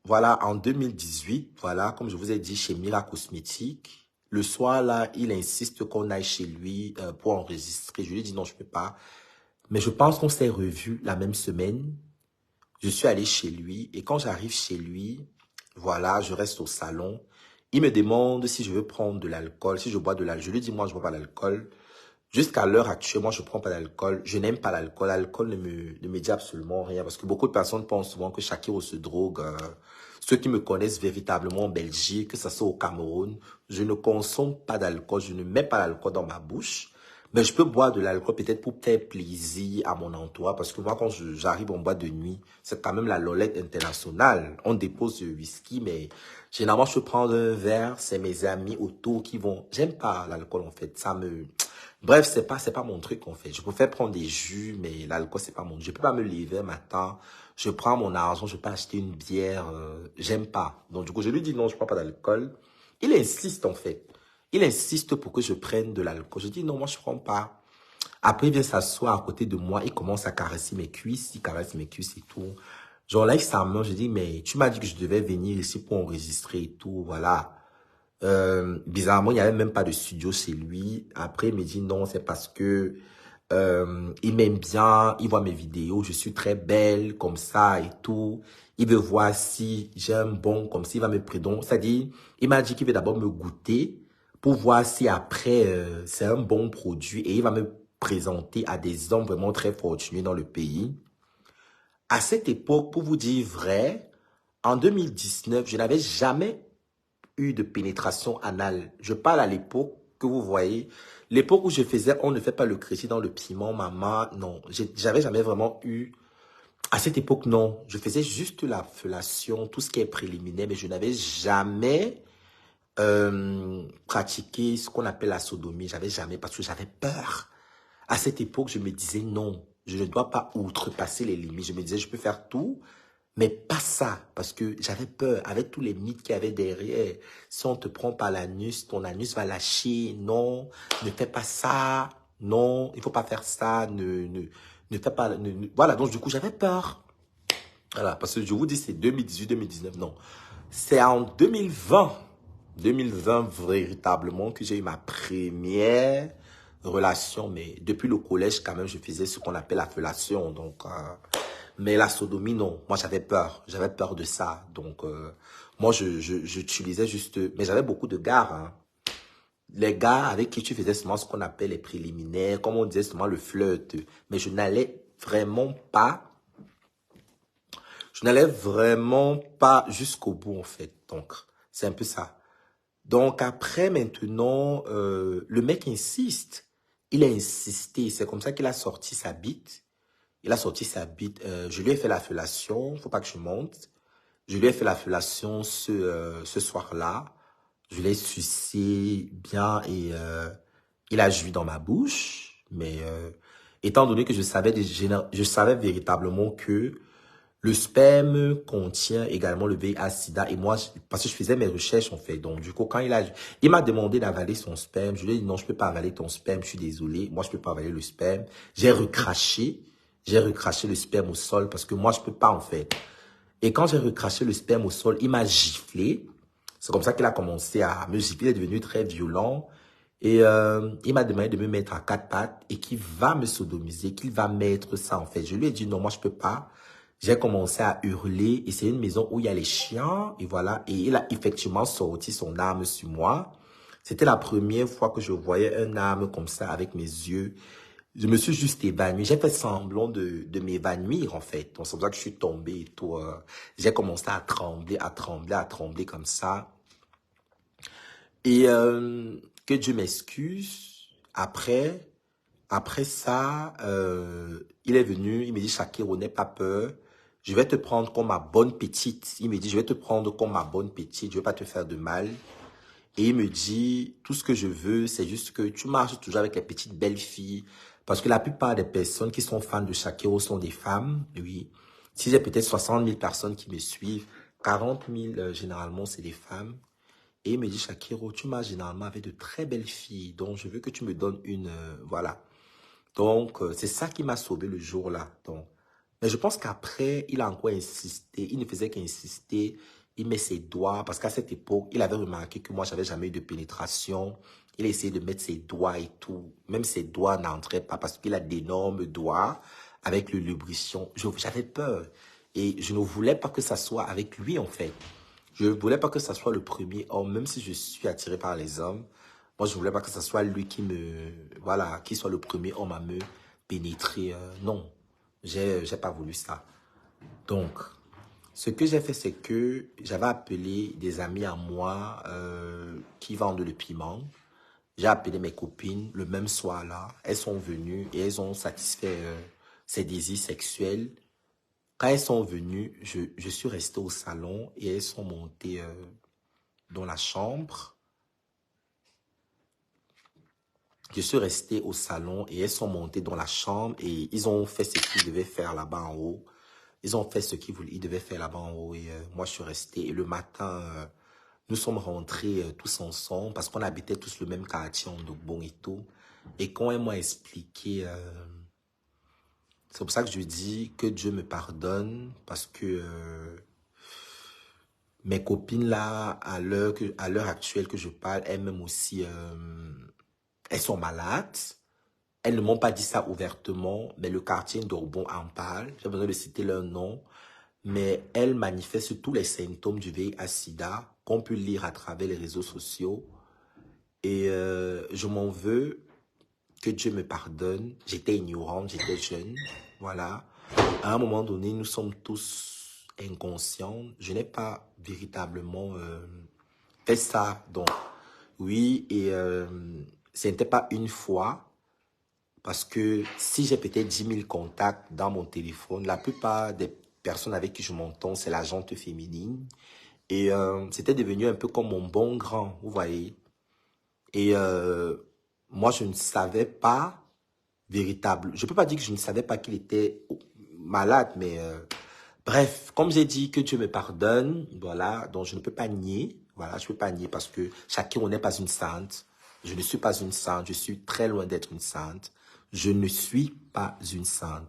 voilà, en 2018, voilà, comme je vous ai dit, chez Mila Cosmétique, le soir, là, il insiste qu'on aille chez lui pour enregistrer. Je lui ai dit non, je peux pas. Mais je pense qu'on s'est revus la même semaine. Je suis allé chez lui et quand j'arrive chez lui, voilà, je reste au salon. Il me demande si je veux prendre de l'alcool, si je bois de l'alcool. Je lui dis, moi, je bois pas d'alcool. Jusqu'à l'heure actuelle, moi, je prends pas d'alcool. Je n'aime pas l'alcool. L'alcool ne me dit absolument rien. Parce que beaucoup de personnes pensent souvent que Shakiro se drogue. Ceux qui me connaissent véritablement en Belgique, que ça soit au Cameroun, je ne consomme pas d'alcool. Je ne mets pas l'alcool dans ma bouche. Mais je peux boire de l'alcool peut-être pour faire plaisir à mon entourage. Parce que moi, quand j'arrive en boîte de nuit, c'est quand même la Lolette internationale. On dépose du whisky, mais généralement, je peux prendre un verre. C'est mes amis autour qui vont... J'aime pas l'alcool, en fait. Ça me... Bref, c'est pas mon truc, en fait. Je préfère prendre des jus, mais l'alcool, c'est pas mon... Je peux pas me lever un matin. Je prends mon argent, je peux acheter une bière. J'aime pas. Donc, du coup, je lui dis non, je prends pas d'alcool. Il insiste, en fait. Il insiste pour que je prenne de l'alcool. Je dis non, moi, je prends pas. Après, il vient s'asseoir à côté de moi. Il commence à caresser mes cuisses. Il caresse mes cuisses et tout. J'enlève sa main. Je dis, mais tu m'as dit que je devais venir ici pour enregistrer et tout. Voilà. Bizarrement, il n'y avait même pas de studio chez lui. Après, il me dit non, c'est parce que il m'aime bien, il voit mes vidéos, je suis très belle comme ça et tout. Il veut voir si j'ai un bon, comme s'il va me prendre. C'est-à-dire, il m'a dit qu'il veut d'abord me goûter pour voir si après c'est un bon produit et il va me présenter à des hommes vraiment très fortunés dans le pays. À cette époque, pour vous dire vrai, en 2019, je n'avais jamais eu de pénétration anale. Je parle à l'époque que vous voyez, l'époque où je faisais, on ne fait pas le crédit dans le piment, maman, non. J'avais jamais vraiment eu, à cette époque, non. Je faisais juste la fellation, tout ce qui est préliminaire, mais je n'avais jamais pratiqué ce qu'on appelle la sodomie. J'avais jamais, parce que j'avais peur. À cette époque, je me disais non, je ne dois pas outrepasser les limites. Je me disais, je peux faire tout, mais pas ça, parce que j'avais peur, avec tous les mythes qu'il y avait derrière. Si on te prend par l'anus, ton anus va lâcher. Non, ne fais pas ça. Non, il faut pas faire ça. Ne fais pas... Voilà, donc du coup, j'avais peur. Voilà, parce que je vous dis, c'est 2018-2019, non. C'est en 2020 véritablement, que j'ai eu ma première relation. Mais depuis le collège, quand même, je faisais ce qu'on appelle la fellation. Donc... mais la sodomie, non. Moi, j'avais peur. J'avais peur de ça. Donc, moi, j'utilisais juste... Mais j'avais beaucoup de gars. Hein. Les gars avec qui tu faisais seulement ce qu'on appelle les préliminaires, comme on disait seulement le flirt. Mais je n'allais vraiment pas... Je n'allais vraiment pas jusqu'au bout, en fait. Donc, c'est un peu ça. Donc, après, maintenant, le mec insiste. Il a insisté. C'est comme ça qu'il a sorti sa bite. Il a sorti sa bite. Je lui ai fait la fellation. Faut pas que je monte. Je lui ai fait la fellation ce soir-là. Je l'ai sucé bien et il a joui dans ma bouche. Mais étant donné que je savais véritablement que le sperme contient également le VIH/SIDA. Et moi, parce que je faisais mes recherches, en fait. Donc, du coup, quand il m'a demandé d'avaler son sperme, je lui ai dit non, je peux pas avaler ton sperme, je suis désolé. Moi, je peux pas avaler le sperme. J'ai recraché le sperme au sol parce que moi, je peux pas, en fait. Et quand j'ai recraché le sperme au sol, il m'a giflé. C'est comme ça qu'il a commencé à me gifler. Il est devenu très violent. Et il m'a demandé de me mettre à quatre pattes et qu'il va me sodomiser, qu'il va mettre ça, en fait. Je lui ai dit non, moi, je peux pas. J'ai commencé à hurler et c'est une maison où il y a les chiens et voilà. Et il a effectivement sorti son arme sur moi. C'était la première fois que je voyais un arme comme ça avec mes yeux. Je me suis juste évanoui. J'ai fait semblant de m'évanouir en fait. Donc c'est pour ça que je suis tombé et tout. J'ai commencé à trembler, à trembler, à trembler comme ça. Et que Dieu m'excuse. Après ça, il est venu, il me dit, Shakiro, n'aie pas peur. Je vais te prendre comme ma bonne petite. Il me dit, je vais te prendre comme ma bonne petite. Je vais pas te faire de mal. Et il me dit, tout ce que je veux, c'est juste que tu marches toujours avec les petites belles filles. Parce que la plupart des personnes qui sont fans de Shakiro sont des femmes. Oui. Si j'ai peut-être 60 000 personnes qui me suivent, 40 000 généralement, c'est des femmes. Et il me dit, Shakiro, tu marches généralement avec de très belles filles. Donc, je veux que tu me donnes une... voilà. Donc, c'est ça qui m'a sauvé le jour-là. Donc, mais je pense qu'après, il a encore insisté. Il ne faisait qu'insister. Il met ses doigts. Parce qu'à cette époque, il avait remarqué que moi, j'avais jamais eu de pénétration. Il a essayé de mettre ses doigts et tout. Même ses doigts n'entraient pas parce qu'il a d'énormes doigts avec le lubrifiant. J'avais peur. Et je ne voulais pas que ça soit avec lui, en fait. Je ne voulais pas que ça soit le premier homme, même si je suis attiré par les hommes. Moi, je ne voulais pas que ce soit lui qui voilà, qui soit le premier homme à me pénétrer. Non, j'ai pas voulu ça. Donc, ce que j'ai fait, c'est que j'avais appelé des amis à moi qui vendent le piment. J'ai appelé mes copines le même soir-là. Elles sont venues et elles ont satisfait ses désirs sexuels. Quand elles sont venues, je suis resté au salon et elles sont montées dans la chambre. Je suis resté au salon et elles sont montées dans la chambre et ils ont fait ce qu'ils devaient faire là-bas en haut. Ils ont fait ce qu'ils devaient faire là-bas en haut et moi je suis resté. Et le matin, nous sommes rentrés tous ensemble parce qu'on habitait tous le même quartier en Dogbon et tout. Et quand elles m'ont expliqué, c'est pour ça que je dis que Dieu me pardonne parce que mes copines là, à l'heure actuelle que je parle, elles-mêmes aussi, elles sont malades. Elles ne m'ont pas dit ça ouvertement, mais le quartier d'Orbon en parle. J'ai besoin de citer leur nom. Mais elles manifestent tous les symptômes du VIH-Sida qu'on peut lire à travers les réseaux sociaux. Et je m'en veux, que Dieu me pardonne. J'étais ignorante, j'étais jeune. Voilà. À un moment donné, nous sommes tous inconscients. Je n'ai pas véritablement fait ça. Donc, oui, et ce n'était pas une fois. Parce que si j'ai peut-être 10 000 contacts dans mon téléphone, la plupart des personnes avec qui je m'entends, c'est la gente féminine. Et c'était devenu un peu comme mon bon grand, vous voyez. Et moi, je ne savais pas véritable. Je ne peux pas dire que je ne savais pas qu'il était malade, mais bref, comme j'ai dit que Dieu me pardonne, voilà, donc je ne peux pas nier. Voilà, je ne peux pas nier parce que chacun n'est pas une sainte. Je ne suis pas une sainte, je suis très loin d'être une sainte. Je ne suis pas une sainte.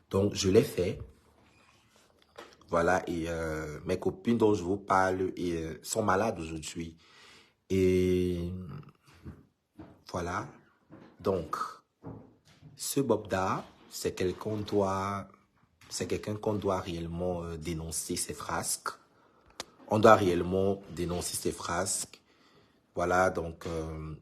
Donc, je l'ai fait. Voilà, et mes copines dont je vous parle sont malades aujourd'hui. Et voilà. Donc, ce Bobda, c'est quelqu'un qu'on doit réellement dénoncer ses frasques. On doit réellement dénoncer ses frasques. Voilà, donc,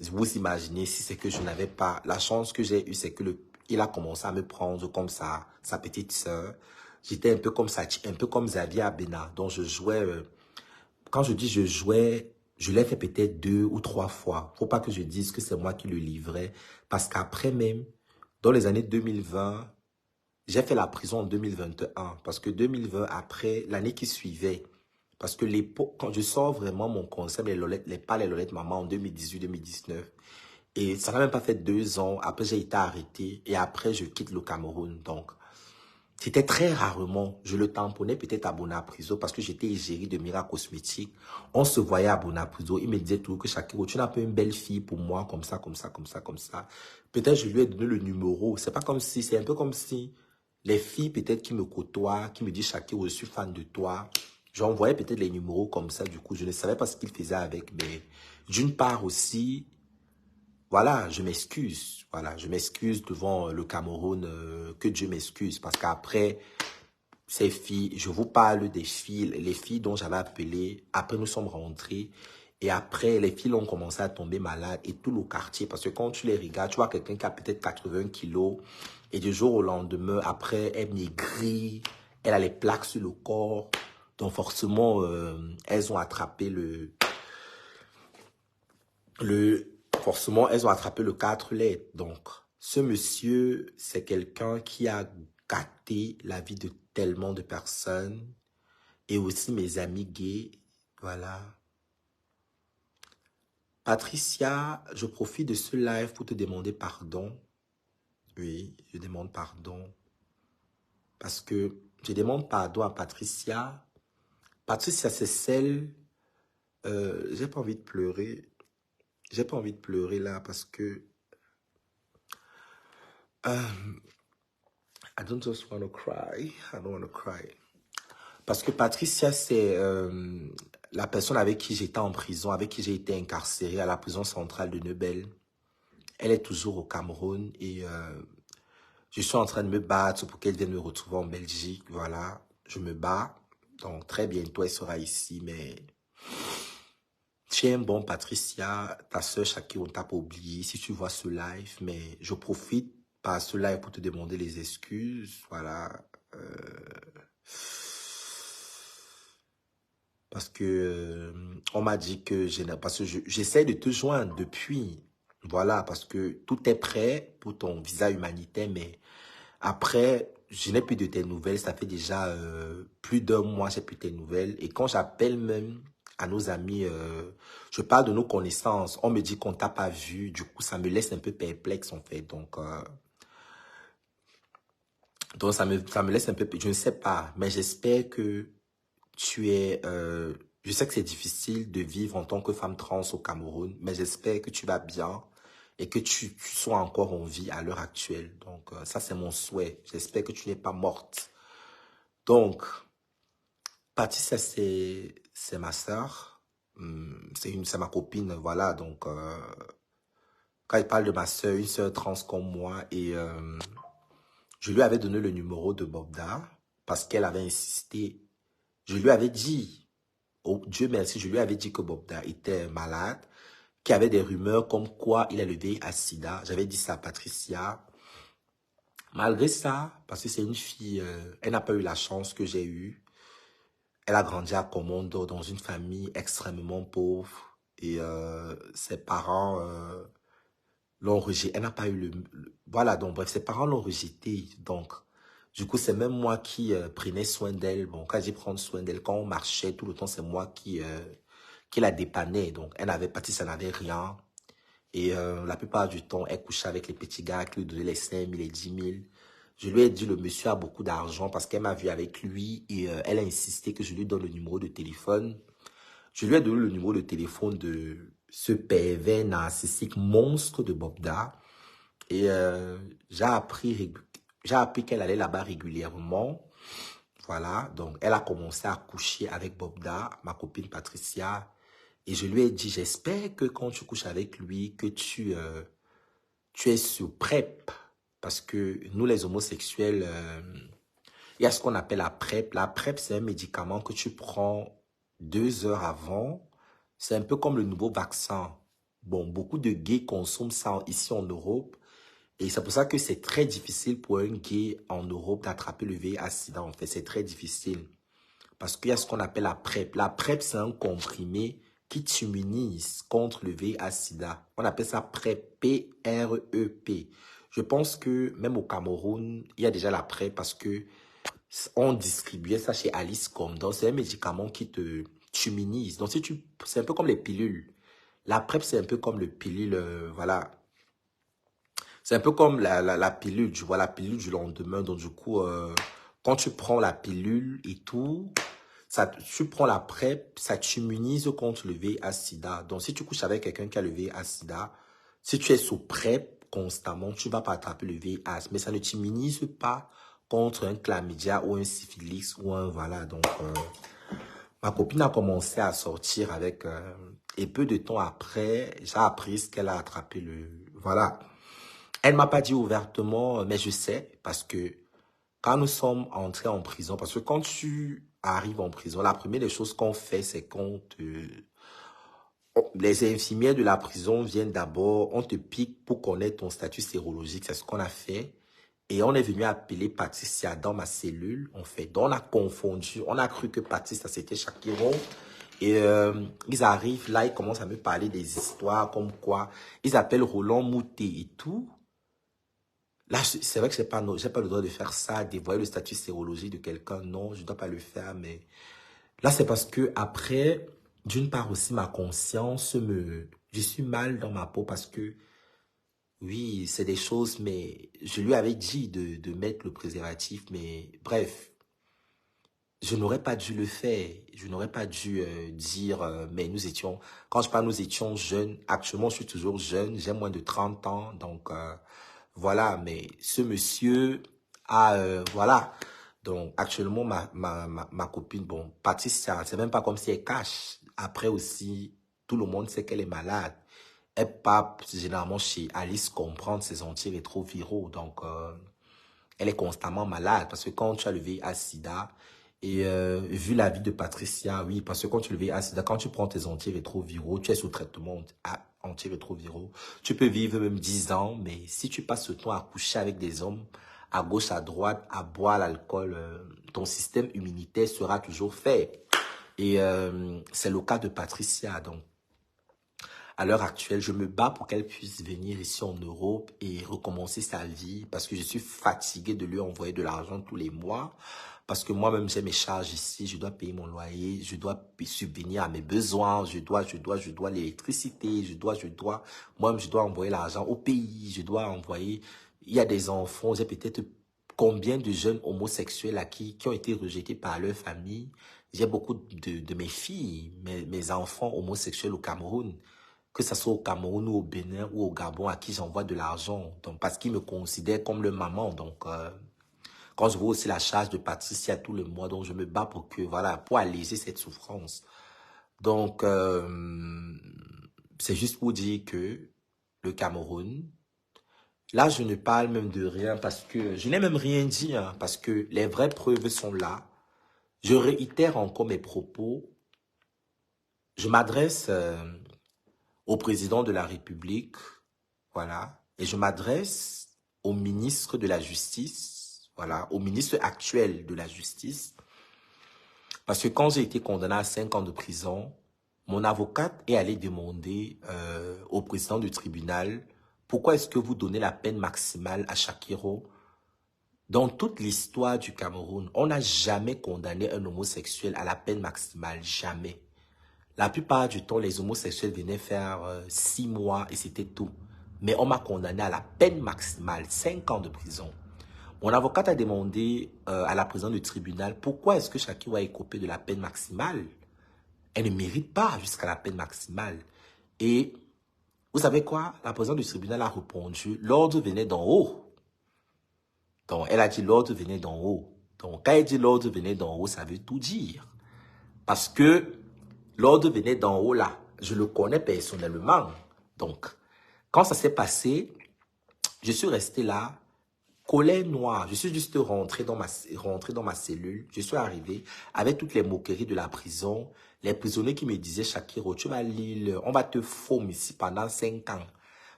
vous imaginez si c'est que je n'avais pas... La chance que j'ai eue, c'est que il a commencé à me prendre comme sa petite sœur. J'étais un peu comme ça, un peu comme Xavier Abena. Donc, je jouais... quand je dis je jouais, je l'ai fait peut-être 2 ou 3 fois. Faut pas que je dise que c'est moi qui le livrais. Parce qu'après même, dans les années 2020, j'ai fait la prison en 2021. Parce que 2020, après, l'année qui suivait... Parce que l'époque, quand je sors vraiment mon concept, pas les Lolettes Maman en 2018-2019, et ça n'a même pas fait 2 ans, après j'ai été arrêté, et après je quitte le Cameroun. Donc, c'était très rarement, je le tamponnais peut-être à Bonapriso, parce que j'étais égérie de Mira Cosmétique. On se voyait à Bonapriso, il me disait toujours que Shakiro, tu n'as pas une belle fille pour moi, comme ça, comme ça, comme ça, comme ça. Peut-être je lui ai donné le numéro, c'est pas comme si, c'est un peu comme si les filles peut-être qui me côtoient, qui me disent Shakiro, je suis fan de toi. J'envoyais peut-être les numéros comme ça, du coup, je ne savais pas ce qu'il faisait avec, mais d'une part aussi, voilà, je m'excuse. Voilà, je m'excuse devant le Cameroun, que Dieu m'excuse, parce qu'après, ces filles, je vous parle des filles, les filles dont j'avais appelé, après nous sommes rentrés, et après les filles ont commencé à tomber malades, et tout le quartier, parce que quand tu les regardes, tu vois quelqu'un qui a peut-être 80 kilos, et du jour au lendemain, après, elle maigrit, elle a les plaques sur le corps, donc forcément, elles ont attrapé forcément, elles ont attrapé le 4 lettres. Donc, ce monsieur, c'est quelqu'un qui a gâté la vie de tellement de personnes et aussi mes amis gays. Voilà. Patricia, je profite de ce live pour te demander pardon. Oui, je demande pardon. Parce que je demande pardon à Patricia. Patricia, c'est celle... j'ai pas envie de pleurer. J'ai pas envie de pleurer là parce que... I don't just want to cry. I don't want to cry. Parce que Patricia, c'est la personne avec qui j'étais en prison, avec qui j'ai été incarcéré à la prison centrale de Neubel. Elle est toujours au Cameroun et je suis en train de me battre pour qu'elle vienne me retrouver en Belgique. Voilà, je me bats. Donc très bientôt, elle sera ici. Mais tu es un bon Patricia, ta soeur Shaki, on t'a pas oublié si tu vois ce live. Mais je profite par ce live pour te demander les excuses. Voilà. Parce que on m'a dit que parce que j'essaie de te joindre depuis. Voilà, parce que tout est prêt pour ton visa humanitaire, mais après, je n'ai plus de tes nouvelles. Ça fait déjà plus d'un mois, j'ai plus tes nouvelles. Et quand j'appelle même à nos amis, je parle de nos connaissances. On me dit qu'on t'a pas vu. Du coup, ça me laisse un peu perplexe en fait. Donc ça me laisse un peu... Je ne sais pas, mais j'espère que tu es... je sais que c'est difficile de vivre en tant que femme trans au Cameroun, mais j'espère que tu vas bien et que tu sois encore en vie à l'heure actuelle. Donc, ça, c'est mon souhait. J'espère que tu n'es pas morte. Donc, Patricia, c'est ma sœur. C'est ma copine, voilà. Donc, quand il parle de ma sœur, une sœur trans comme moi, et je lui avais donné le numéro de Bobda parce qu'elle avait insisté. Je lui avais dit, oh, Dieu merci, je lui avais dit que Bobda était malade, qu'il y avait des rumeurs comme quoi il a le VIH-Sida. J'avais dit ça à Patricia. Malgré ça, parce que c'est une fille, elle n'a pas eu la chance que j'ai eue. Elle a grandi à Comondo dans une famille extrêmement pauvre. Et ses parents l'ont rejeté. Elle n'a pas eu voilà, donc bref, ses parents l'ont rejetée. Donc, du coup, c'est même moi qui prenais soin d'elle. Bon, quand j'ai prendre soin d'elle, quand on marchait, tout le temps, c'est moi qui la dépannais. Donc, elle n'avait pas, ça n'avait rien. Et la plupart du temps, elle couchait avec les petits gars qui lui donnaient les 5 000 et 10 000. Je lui ai dit, le monsieur a beaucoup d'argent parce qu'elle m'a vu avec lui et elle a insisté que je lui donne le numéro de téléphone. Je lui ai donné le numéro de téléphone de ce pervers narcissique monstre de Bobda. Et j'ai appris qu'elle allait là-bas régulièrement. Voilà, donc elle a commencé à coucher avec Bobda, ma copine Patricia. Et je lui ai dit, j'espère que quand tu couches avec lui, que tu es sur PrEP. Parce que nous, les homosexuels, il y a ce qu'on appelle la PrEP. La PrEP, c'est un médicament que tu prends 2 heures avant. C'est un peu comme le nouveau vaccin. Bon, beaucoup de gays consomment ça ici en Europe. Et c'est pour ça que c'est très difficile pour un gay en Europe d'attraper le VIH-Sida. En fait, c'est très difficile. Parce qu'il y a ce qu'on appelle la PrEP. La PrEP, c'est un comprimé qui t'immunise contre le VIH-Sida. On appelle ça PrEP, P-R-E-P. Je pense que même au Cameroun, il y a déjà la PrEP parce que on distribuait ça chez Alice Condon. C'est un médicament qui te t'immunise. Donc, c'est un peu comme les pilules. La PrEP, c'est un peu comme le pilule, voilà. C'est un peu comme la pilule, tu vois, la pilule du lendemain. Donc, du coup, quand tu prends la pilule et tout, tu prends la PrEP, ça t'immunise contre le VIH-Sida. Donc, si tu couches avec quelqu'un qui a le VIH-Sida, si tu es sous PrEP constamment, tu ne vas pas attraper le VIH. Mais ça ne t'immunise pas contre un chlamydia ou un syphilis ou un... Voilà, donc... ma copine a commencé à sortir avec... et peu de temps après, j'ai appris ce qu'elle a attrapé le... Voilà. Elle ne m'a pas dit ouvertement, mais je sais, parce que quand nous sommes entrés en prison, parce que quand tu arrives en prison, la première des choses qu'on fait, c'est les infirmières de la prison viennent d'abord, on te pique pour connaître ton statut sérologique, c'est ce qu'on a fait. Et on est venu appeler Patricia dans ma cellule, en fait. Donc, on a confondu, on a cru que Patricia, c'était Shakiro. Et ils arrivent là, ils commencent à me parler des histoires, comme quoi, ils appellent Roland Moutet et tout. Là, c'est vrai que j'ai pas le droit de faire ça, dévoiler le statut sérologique de quelqu'un. Non, je ne dois pas le faire, mais là, c'est parce que après, d'une part aussi, ma conscience je suis mal dans ma peau parce que, oui, c'est des choses, mais je lui avais dit de mettre le préservatif, mais bref, je n'aurais pas dû le faire. Je n'aurais pas dû dire, mais nous étions, quand je parle nous étions jeunes, actuellement je suis toujours jeune, j'ai moins de 30 ans, donc voilà, mais ce monsieur a, voilà, donc actuellement ma copine, bon, Patricia, c'est même pas comme si elle cache. Après aussi, tout le monde sait qu'elle est malade. Elle part généralement chez Alice comprendre ses antirétroviraux, donc elle est constamment malade parce que quand tu as le VIH-Sida, et vu la vie de Patricia, oui, parce que quand tu le VIH-Sida, quand tu prends tes antirétroviraux, tu es sous traitement antirétroviraux, tu peux vivre même 10 ans, mais si tu passes ce temps à coucher avec des hommes, à gauche, à droite, à boire l'alcool, ton système immunitaire sera toujours faible. Et c'est le cas de Patricia, donc. À l'heure actuelle, je me bats pour qu'elle puisse venir ici en Europe et recommencer sa vie parce que je suis fatigué de lui envoyer de l'argent tous les mois. Parce que moi-même, j'ai mes charges ici, je dois payer mon loyer, je dois subvenir à mes besoins, je dois l'électricité, moi-même, je dois envoyer l'argent au pays, je dois envoyer, il y a des enfants, j'ai peut-être combien de jeunes homosexuels qui ont été rejetés par leur famille. J'ai beaucoup de mes filles, mes enfants homosexuels au Cameroun, que ce soit au Cameroun ou au Bénin ou au Gabon, à qui j'envoie de l'argent, donc parce qu'ils me considèrent comme leur maman. Donc, quand je vois aussi la charge de Patricia tous les mois, donc je me bats pour que, voilà, pour alléger cette souffrance. Donc, c'est juste pour dire que le Cameroun, là, je ne parle même de rien parce que je n'ai même rien dit, hein, parce que les vraies preuves sont là. Je réitère encore mes propos. Je m'adresse au président de la République, voilà, et je m'adresse au ministre de la Justice, voilà, au ministre actuel de la Justice, parce que quand j'ai été condamné à 5 ans de prison, mon avocate est allée demander au président du tribunal, pourquoi est-ce que vous donnez la peine maximale à Shakiro? Dans toute l'histoire du Cameroun, on n'a jamais condamné un homosexuel à la peine maximale, jamais. La plupart du temps, les homosexuels venaient faire 6 mois et c'était tout. Mais on m'a condamné à la peine maximale, 5 ans de prison. Mon avocate a demandé à la présidente du tribunal pourquoi est-ce que Shakiro a écopé de la peine maximale. Elle ne mérite pas jusqu'à la peine maximale. Et vous savez quoi? La présidente du tribunal a répondu, l'ordre venait d'en haut. Donc, elle a dit l'ordre venait d'en haut. Donc, quand elle dit l'ordre venait d'en haut, ça veut tout dire. Parce que l'ordre venait d'en haut là. Je le connais personnellement. Donc, quand ça s'est passé, je suis resté là, colère noire. Je suis juste rentré dans ma cellule. Je suis arrivé avec toutes les moqueries de la prison. Les prisonniers qui me disaient, Shakiro, tu vas lire, on va te faumer ici pendant 5 ans.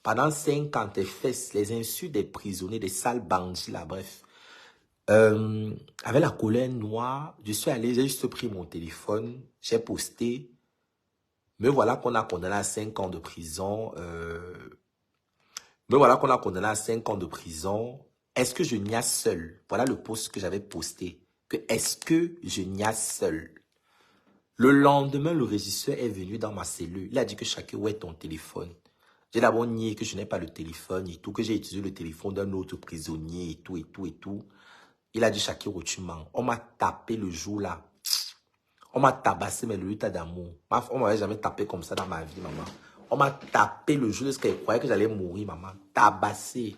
Pendant 5 ans, tes fesses, les insultes des prisonniers, des sales bandits là, bref. Avec la colère noire, je suis allé, j'ai juste pris mon téléphone, j'ai posté. Me voilà qu'on a condamné à 5 ans de prison. Me voilà qu'on a condamné à 5 ans de prison. Est-ce que je niaise seul? Voilà le post que j'avais posté. Que est-ce que je niaise seul? Le lendemain, le régisseur est venu dans ma cellule. Il a dit que chacun, où est ton téléphone? J'ai d'abord nié que je n'ai pas le téléphone et tout, que j'ai utilisé le téléphone d'un autre prisonnier et tout, et tout, et tout. Il a dit, Shakiro, tu mens. On m'a tapé le jour là. On m'a tabassé, mais le l'état d'amour. On m'avait jamais tapé comme ça dans ma vie, maman. On m'a tapé le jour où elle croyait que j'allais mourir, maman. Tabassé.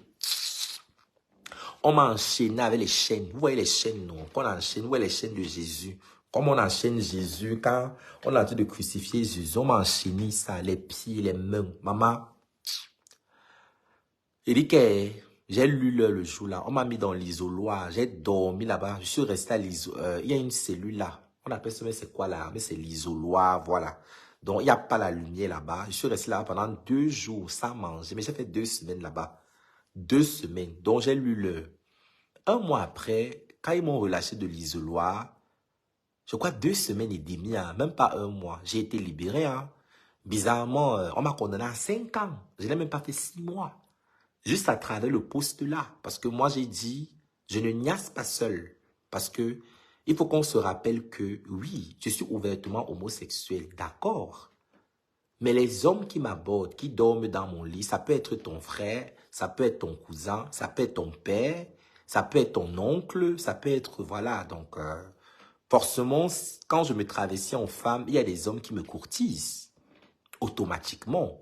On m'a enchaîné avec les chaînes. Vous voyez les chaînes, non? Quand on enchaîne, vous voyez les chaînes de Jésus. Comme on enchaîne Jésus, quand on a en train de crucifier Jésus, on m'a enchaîné ça, les pieds, les mains. Maman, il dit que J'ai lu le jour-là. On m'a mis dans l'isoloir. J'ai dormi là-bas. Je suis resté à l'isoloir. Il y a une cellule là. On appelle ça, mais c'est quoi là? Mais c'est l'isoloir, voilà. Donc, il n'y a pas la lumière là-bas. Je suis resté là pendant 2 jours sans manger. Mais j'ai fait 2 semaines là-bas. 2 semaines. Donc, j'ai lu le... Un mois après, quand ils m'ont relâché de l'isoloir, je crois 2 semaines et demie, hein, même pas un mois, j'ai été libéré. Hein. Bizarrement, on m'a condamné à 5 ans. Je n'ai même pas fait 6 mois. Juste à travers le poste là. Parce que moi, j'ai dit, je ne niaise pas seul. Parce que il faut qu'on se rappelle que, oui, je suis ouvertement homosexuel, d'accord. Mais les hommes qui m'abordent, qui dorment dans mon lit, ça peut être ton frère, ça peut être ton cousin, ça peut être ton père, ça peut être ton oncle, ça peut être, voilà. Donc, forcément, quand je me travestis en femme, il y a des hommes qui me courtisent, automatiquement.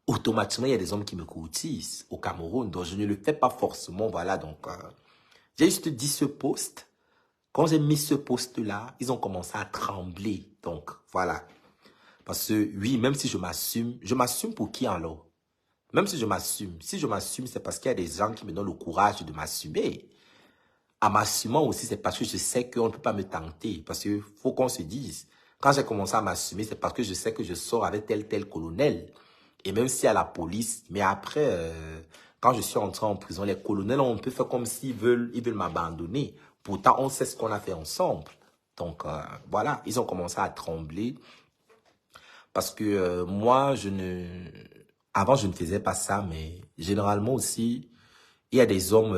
Automatiquement, il y a des hommes qui me courtisent au Cameroun. Donc, je ne le fais pas forcément. Voilà, donc, j'ai juste dit ce poste. Quand j'ai mis ce poste-là, ils ont commencé à trembler. Donc, voilà. Parce que, oui, même si je m'assume pour qui alors? Même si je m'assume. Si je m'assume, c'est parce qu'il y a des gens qui me donnent le courage de m'assumer. En m'assumant aussi, c'est parce que je sais qu'on ne peut pas me tenter. Parce qu'il faut qu'on se dise. Quand j'ai commencé à m'assumer, c'est parce que je sais que je sors avec tel colonel. Et même s'il y a la police, mais après, quand je suis entré en prison, les colonels, on peut faire comme s'ils veulent m'abandonner. Pourtant, on sait ce qu'on a fait ensemble. Donc, voilà, ils ont commencé à trembler. Parce que moi, avant, je ne faisais pas ça, mais généralement aussi, il y a des hommes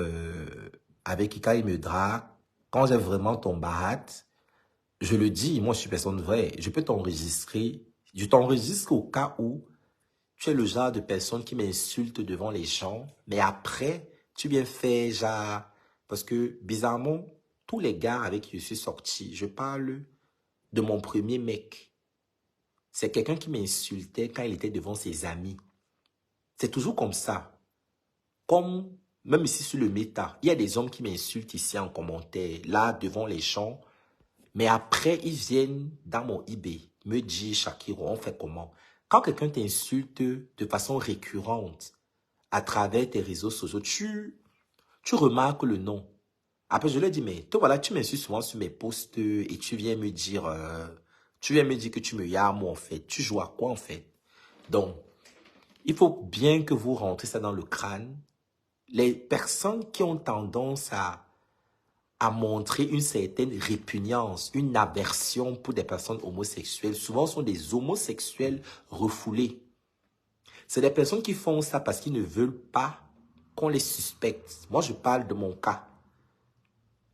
avec qui, quand ils me draguent, quand j'ai vraiment ton barat, je le dis, moi, je suis personne vraie. Je peux t'enregistrer. Je t'enregistre au cas où tu es le genre de personne qui m'insulte devant les gens, mais après, tu viens faire genre... Parce que, bizarrement, tous les gars avec qui je suis sorti, je parle de mon premier mec. C'est quelqu'un qui m'insultait quand il était devant ses amis. C'est toujours comme ça. Comme, même ici sur le méta, il y a des hommes qui m'insultent ici en commentaire, là, devant les gens. Mais après, ils viennent dans mon eBay, me dire, Shakiro, on fait comment? Quand quelqu'un t'insulte de façon récurrente à travers tes réseaux sociaux, tu remarques le nom. Après, je lui ai dit, mais toi, voilà, tu m'insultes souvent sur mes posts et tu viens me dire que tu me yames, en fait. Tu joues à quoi, en fait? Donc, il faut bien que vous rentrez ça dans le crâne. Les personnes qui ont tendance à montrer une certaine répugnance, une aversion pour des personnes homosexuelles, souvent sont des homosexuels refoulés. C'est des personnes qui font ça parce qu'ils ne veulent pas qu'on les suspecte. Moi, je parle de mon cas.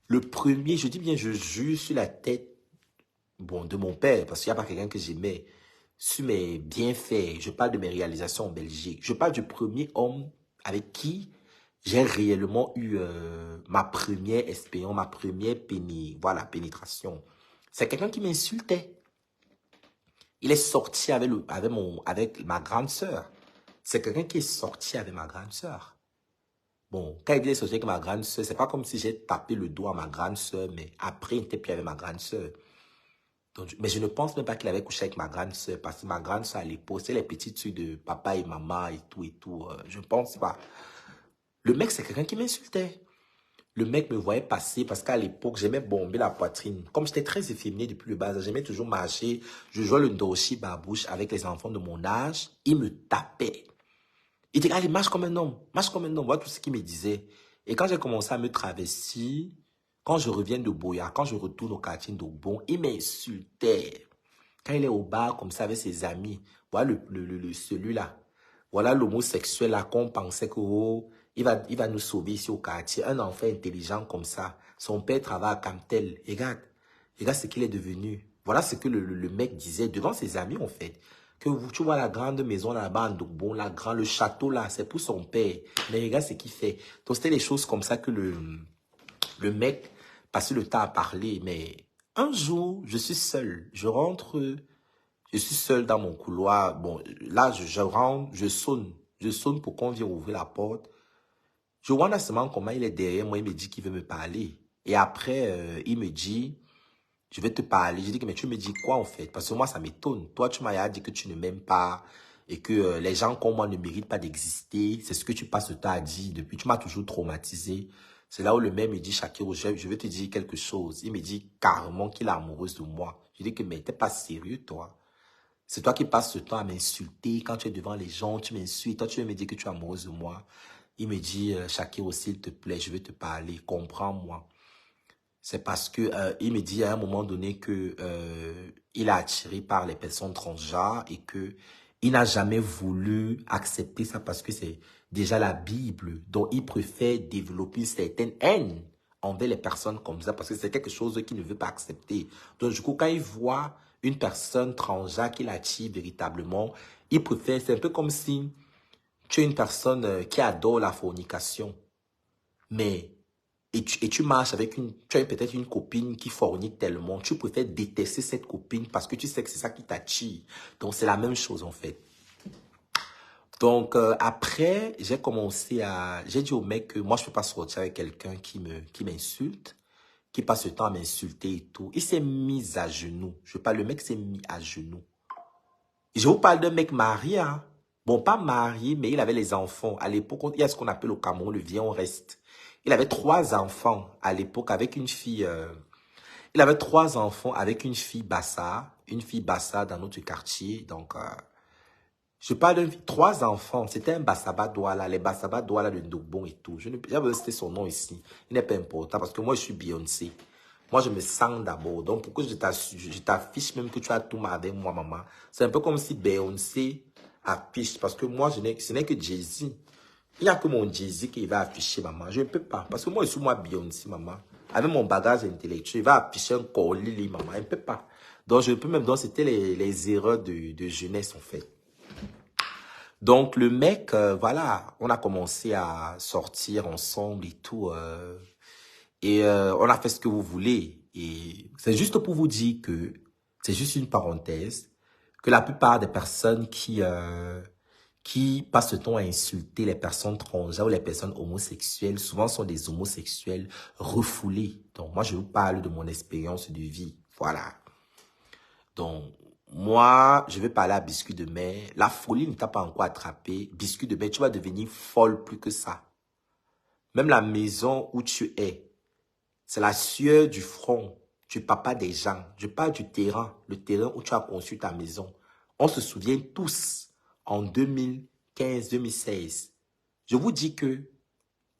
Le premier, je dis bien, je jure sur la tête, bon, de mon père, parce qu'il n'y a pas quelqu'un que j'aimais, sur mes bienfaits. Je parle de mes réalisations en Belgique. Je parle du premier homme avec qui j'ai réellement eu ma première expérience, ma première pénétration. C'est quelqu'un qui m'insultait. Il est sorti avec ma grande sœur. C'est quelqu'un qui est sorti avec ma grande sœur. Bon, quand il est sorti avec ma grande sœur, c'est pas comme si j'ai tapé le doigt à ma grande sœur, mais après, il n'était plus avec ma grande sœur. Donc, mais je ne pense même pas qu'il avait couché avec ma grande sœur, parce que ma grande sœur, à l'époque, c'est les petites filles de papa et maman et tout et tout. Je ne pense pas. Le mec, c'est quelqu'un qui m'insultait. Le mec me voyait passer parce qu'à l'époque, j'aimais bomber la poitrine. Comme j'étais très efféminé depuis le bas âge, j'aimais toujours marcher. Je jouais le ndoshi babouche avec les enfants de mon âge. Il me tapait. Il disait, allez, marche comme un homme. Marche comme un homme. Voilà tout ce qu'il me disait. Et quand j'ai commencé à me travestir, quand je reviens de Boya, quand je retourne au quartier d'Ogbon, il m'insultait. Quand il est au bar comme ça avec ses amis, voilà celui-là. Voilà l'homosexuel là qu'on pensait que oh, il va nous sauver ici au quartier. Un enfant intelligent comme ça. Son père travaille à Camtel. Regarde ce qu'il est devenu. Voilà ce que le mec disait devant ses amis en fait. Que tu vois la grande maison là-bas en Dogbon, le château là, c'est pour son père. Mais regarde ce qu'il fait. Donc c'était des choses comme ça que le mec passait le temps à parler. Mais un jour, je suis seul. Je suis seul dans mon couloir. Bon, là, je rentre, je sonne. Je sonne pour qu'on vienne ouvrir la porte. Je vois là seulement comment il est derrière moi. Il me dit qu'il veut me parler. Et après, il me dit, je vais te parler. Je dis, mais tu me dis quoi en fait? Parce que moi, ça m'étonne. Toi, tu m'as dit que tu ne m'aimes pas. et que les gens comme moi ne méritent pas d'exister. C'est ce que tu passes le temps à dire depuis. Tu m'as toujours traumatisé. C'est là où le mec me dit, Shakiro, je vais te dire quelque chose. Il me dit carrément qu'il est amoureux de moi. Je dis que, mais t'es pas sérieux, toi. C'est toi qui passes le temps à m'insulter. Quand tu es devant les gens, tu m'insultes. Toi, tu veux me dire que tu es amoureuse de moi. Il me dit, Shakiro, s'il te plaît, je vais te parler. Comprends-moi. C'est parce que il me dit à un moment donné que il est attiré par les personnes transgenres et que il n'a jamais voulu accepter ça parce que c'est déjà la Bible. Donc, il préfère développer une certaine haine envers les personnes comme ça parce que c'est quelque chose qu'il ne veut pas accepter. Donc, du coup, quand il voit une personne transgenre qui l'attire véritablement, il préfère, c'est un peu comme si tu es une personne qui adore la fornication, mais et tu marches avec tu as peut-être une copine qui fornique tellement, tu préfères détester cette copine parce que tu sais que c'est ça qui t'attire. Donc, c'est la même chose en fait. Donc, après, j'ai dit au mec que moi, je ne peux pas sortir avec quelqu'un qui m'insulte, qui passe le temps à m'insulter et tout. Il s'est mis à genoux. Le mec s'est mis à genoux. Je vous parle d'un mec marié, hein. Bon, pas marié, mais il avait les enfants. À l'époque, il y a ce qu'on appelle au Cameroun le viens, on reste. Il avait 3 enfants à l'époque avec une fille. Il avait 3 enfants avec une fille Bassa dans notre quartier. Donc, je parle d'un 3 enfants. C'était un Bassaba Douala, les Bassaba Douala de Ndogbon et tout. J'ai pas citer son nom ici. Il n'est pas important parce que moi, je suis Beyoncé. Moi, je me sens d'abord. Donc, pourquoi je t'affiche même que tu as tout avec moi, maman? C'est un peu comme si Beyoncé affiche. Parce que moi, ce n'est que Jay-Z. Il n'y a que mon Jay-Z qui va afficher, maman. Je ne peux pas. Parce que moi, je suis moi Beyoncé, maman. Avec mon bagage intellectuel, il va afficher un colli, maman. Il ne peut pas. Donc, je peux même... Donc, c'était les erreurs de jeunesse, en fait. Donc, le mec, voilà, on a commencé à sortir ensemble et tout. On a fait ce que vous voulez. Et c'est juste pour vous dire que, c'est juste une parenthèse, que la plupart des personnes qui passent le temps à insulter les personnes transgenres ou les personnes homosexuelles, souvent sont des homosexuels refoulés. Donc, moi, je vous parle de mon expérience de vie. Voilà. Donc, moi, je vais parler à Biscuit de mer. La folie ne t'a pas encore attrapé. Biscuit de mer, tu vas devenir folle plus que ça. Même la maison où tu es, c'est la sueur du front du papa des gens. Je parle du terrain, le terrain où tu as conçu ta maison. On se souvient tous, en 2015-2016. Je vous dis que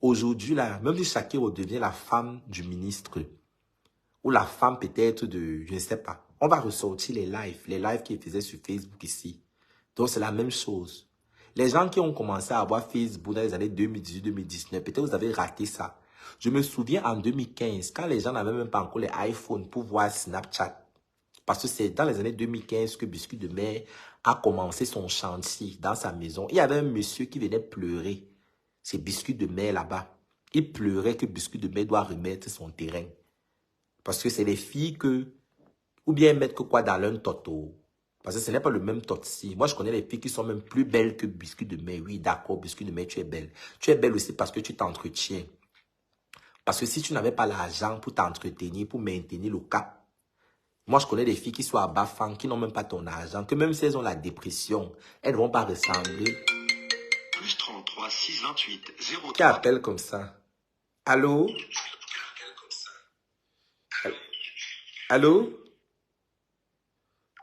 aujourd'hui, là, même si Shakiro devient la femme du ministre, ou la femme peut-être de, je ne sais pas, on va ressortir les lives qu'il faisait sur Facebook ici. Donc, c'est la même chose. Les gens qui ont commencé à avoir Facebook dans les années 2018-2019, peut-être vous avez raté ça. Je me souviens en 2015, quand les gens n'avaient même pas encore les iPhones pour voir Snapchat. Parce que c'est dans les années 2015 que Biscuit de mer a commencé son chantier dans sa maison. Il y avait un monsieur qui venait pleurer. C'est Biscuit de mer là-bas. Il pleurait que Biscuit de mer doit remettre son terrain. Parce que c'est les filles que, ou bien mettre que quoi dans l'un toto. Parce que ce n'est pas le même totsi. Moi, je connais les filles qui sont même plus belles que Biscuit de mer. Oui, d'accord, Biscuit de mer, tu es belle. Tu es belle aussi parce que tu t'entretiens. Parce que si tu n'avais pas l'argent pour t'entretenir, pour maintenir le cap, moi, je connais des filles qui sont à Bafang, qui n'ont même pas ton argent, que même si elles ont la dépression, elles ne vont pas ressembler. Plus 33 628 03. Qui appelle comme ça? Allô? Allô?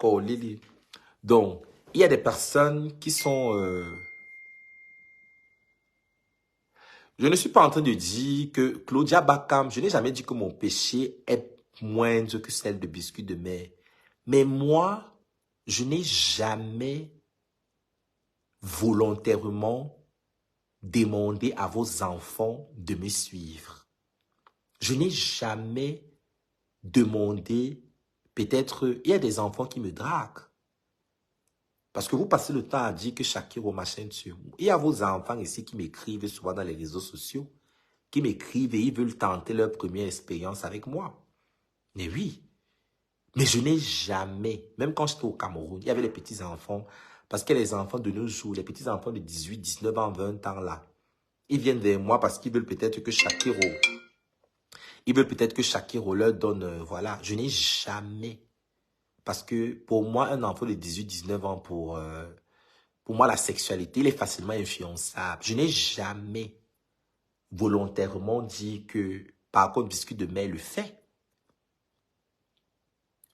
Oh, Lily. Donc, il y a des personnes qui sont... Je ne suis pas en train de dire que Claudia Bakam, je n'ai jamais dit que mon péché est moindre que celle de Biscuit de mer. Mais moi, je n'ai jamais volontairement demandé à vos enfants de me suivre. Je n'ai jamais demandé, peut-être, il y a des enfants qui me draguent. Parce que vous passez le temps à dire que Shakiro machin sur vous. Il y a vos enfants ici qui m'écrivent souvent dans les réseaux sociaux, qui m'écrivent et ils veulent tenter leur première expérience avec moi. Mais oui, mais je n'ai jamais, même quand j'étais au Cameroun, il y avait les petits-enfants, parce que les enfants de nos jours, les petits-enfants de 18, 19 ans, 20 ans là, ils viennent vers moi parce qu'ils veulent peut-être que Shakiro leur donne, voilà. Je n'ai jamais, parce que pour moi, un enfant de 18, 19 ans, Pour moi, la sexualité, elle est facilement influençable. Je n'ai jamais volontairement dit que, par contre, biscuit de mer le fait.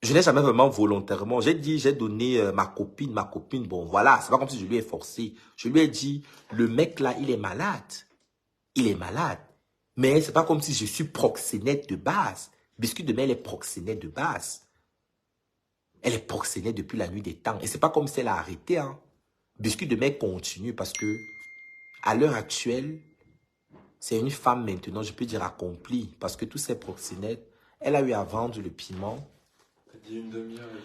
Je n'ai jamais vraiment volontairement. J'ai dit, j'ai donné ma copine, bon, voilà. C'est pas comme si je lui ai forcé. Je lui ai dit, le mec là, il est malade. Il est malade. Mais c'est pas comme si je suis proxénète de base. Biscuit de mer, elle est proxénète de base. Elle est proxénète depuis la nuit des temps. Et c'est pas comme si elle a arrêté, hein. Biscuit de mer continue parce que, à l'heure actuelle, c'est une femme maintenant, je peux dire accomplie. Parce que tous ces proxénètes, elle a eu à vendre le piment.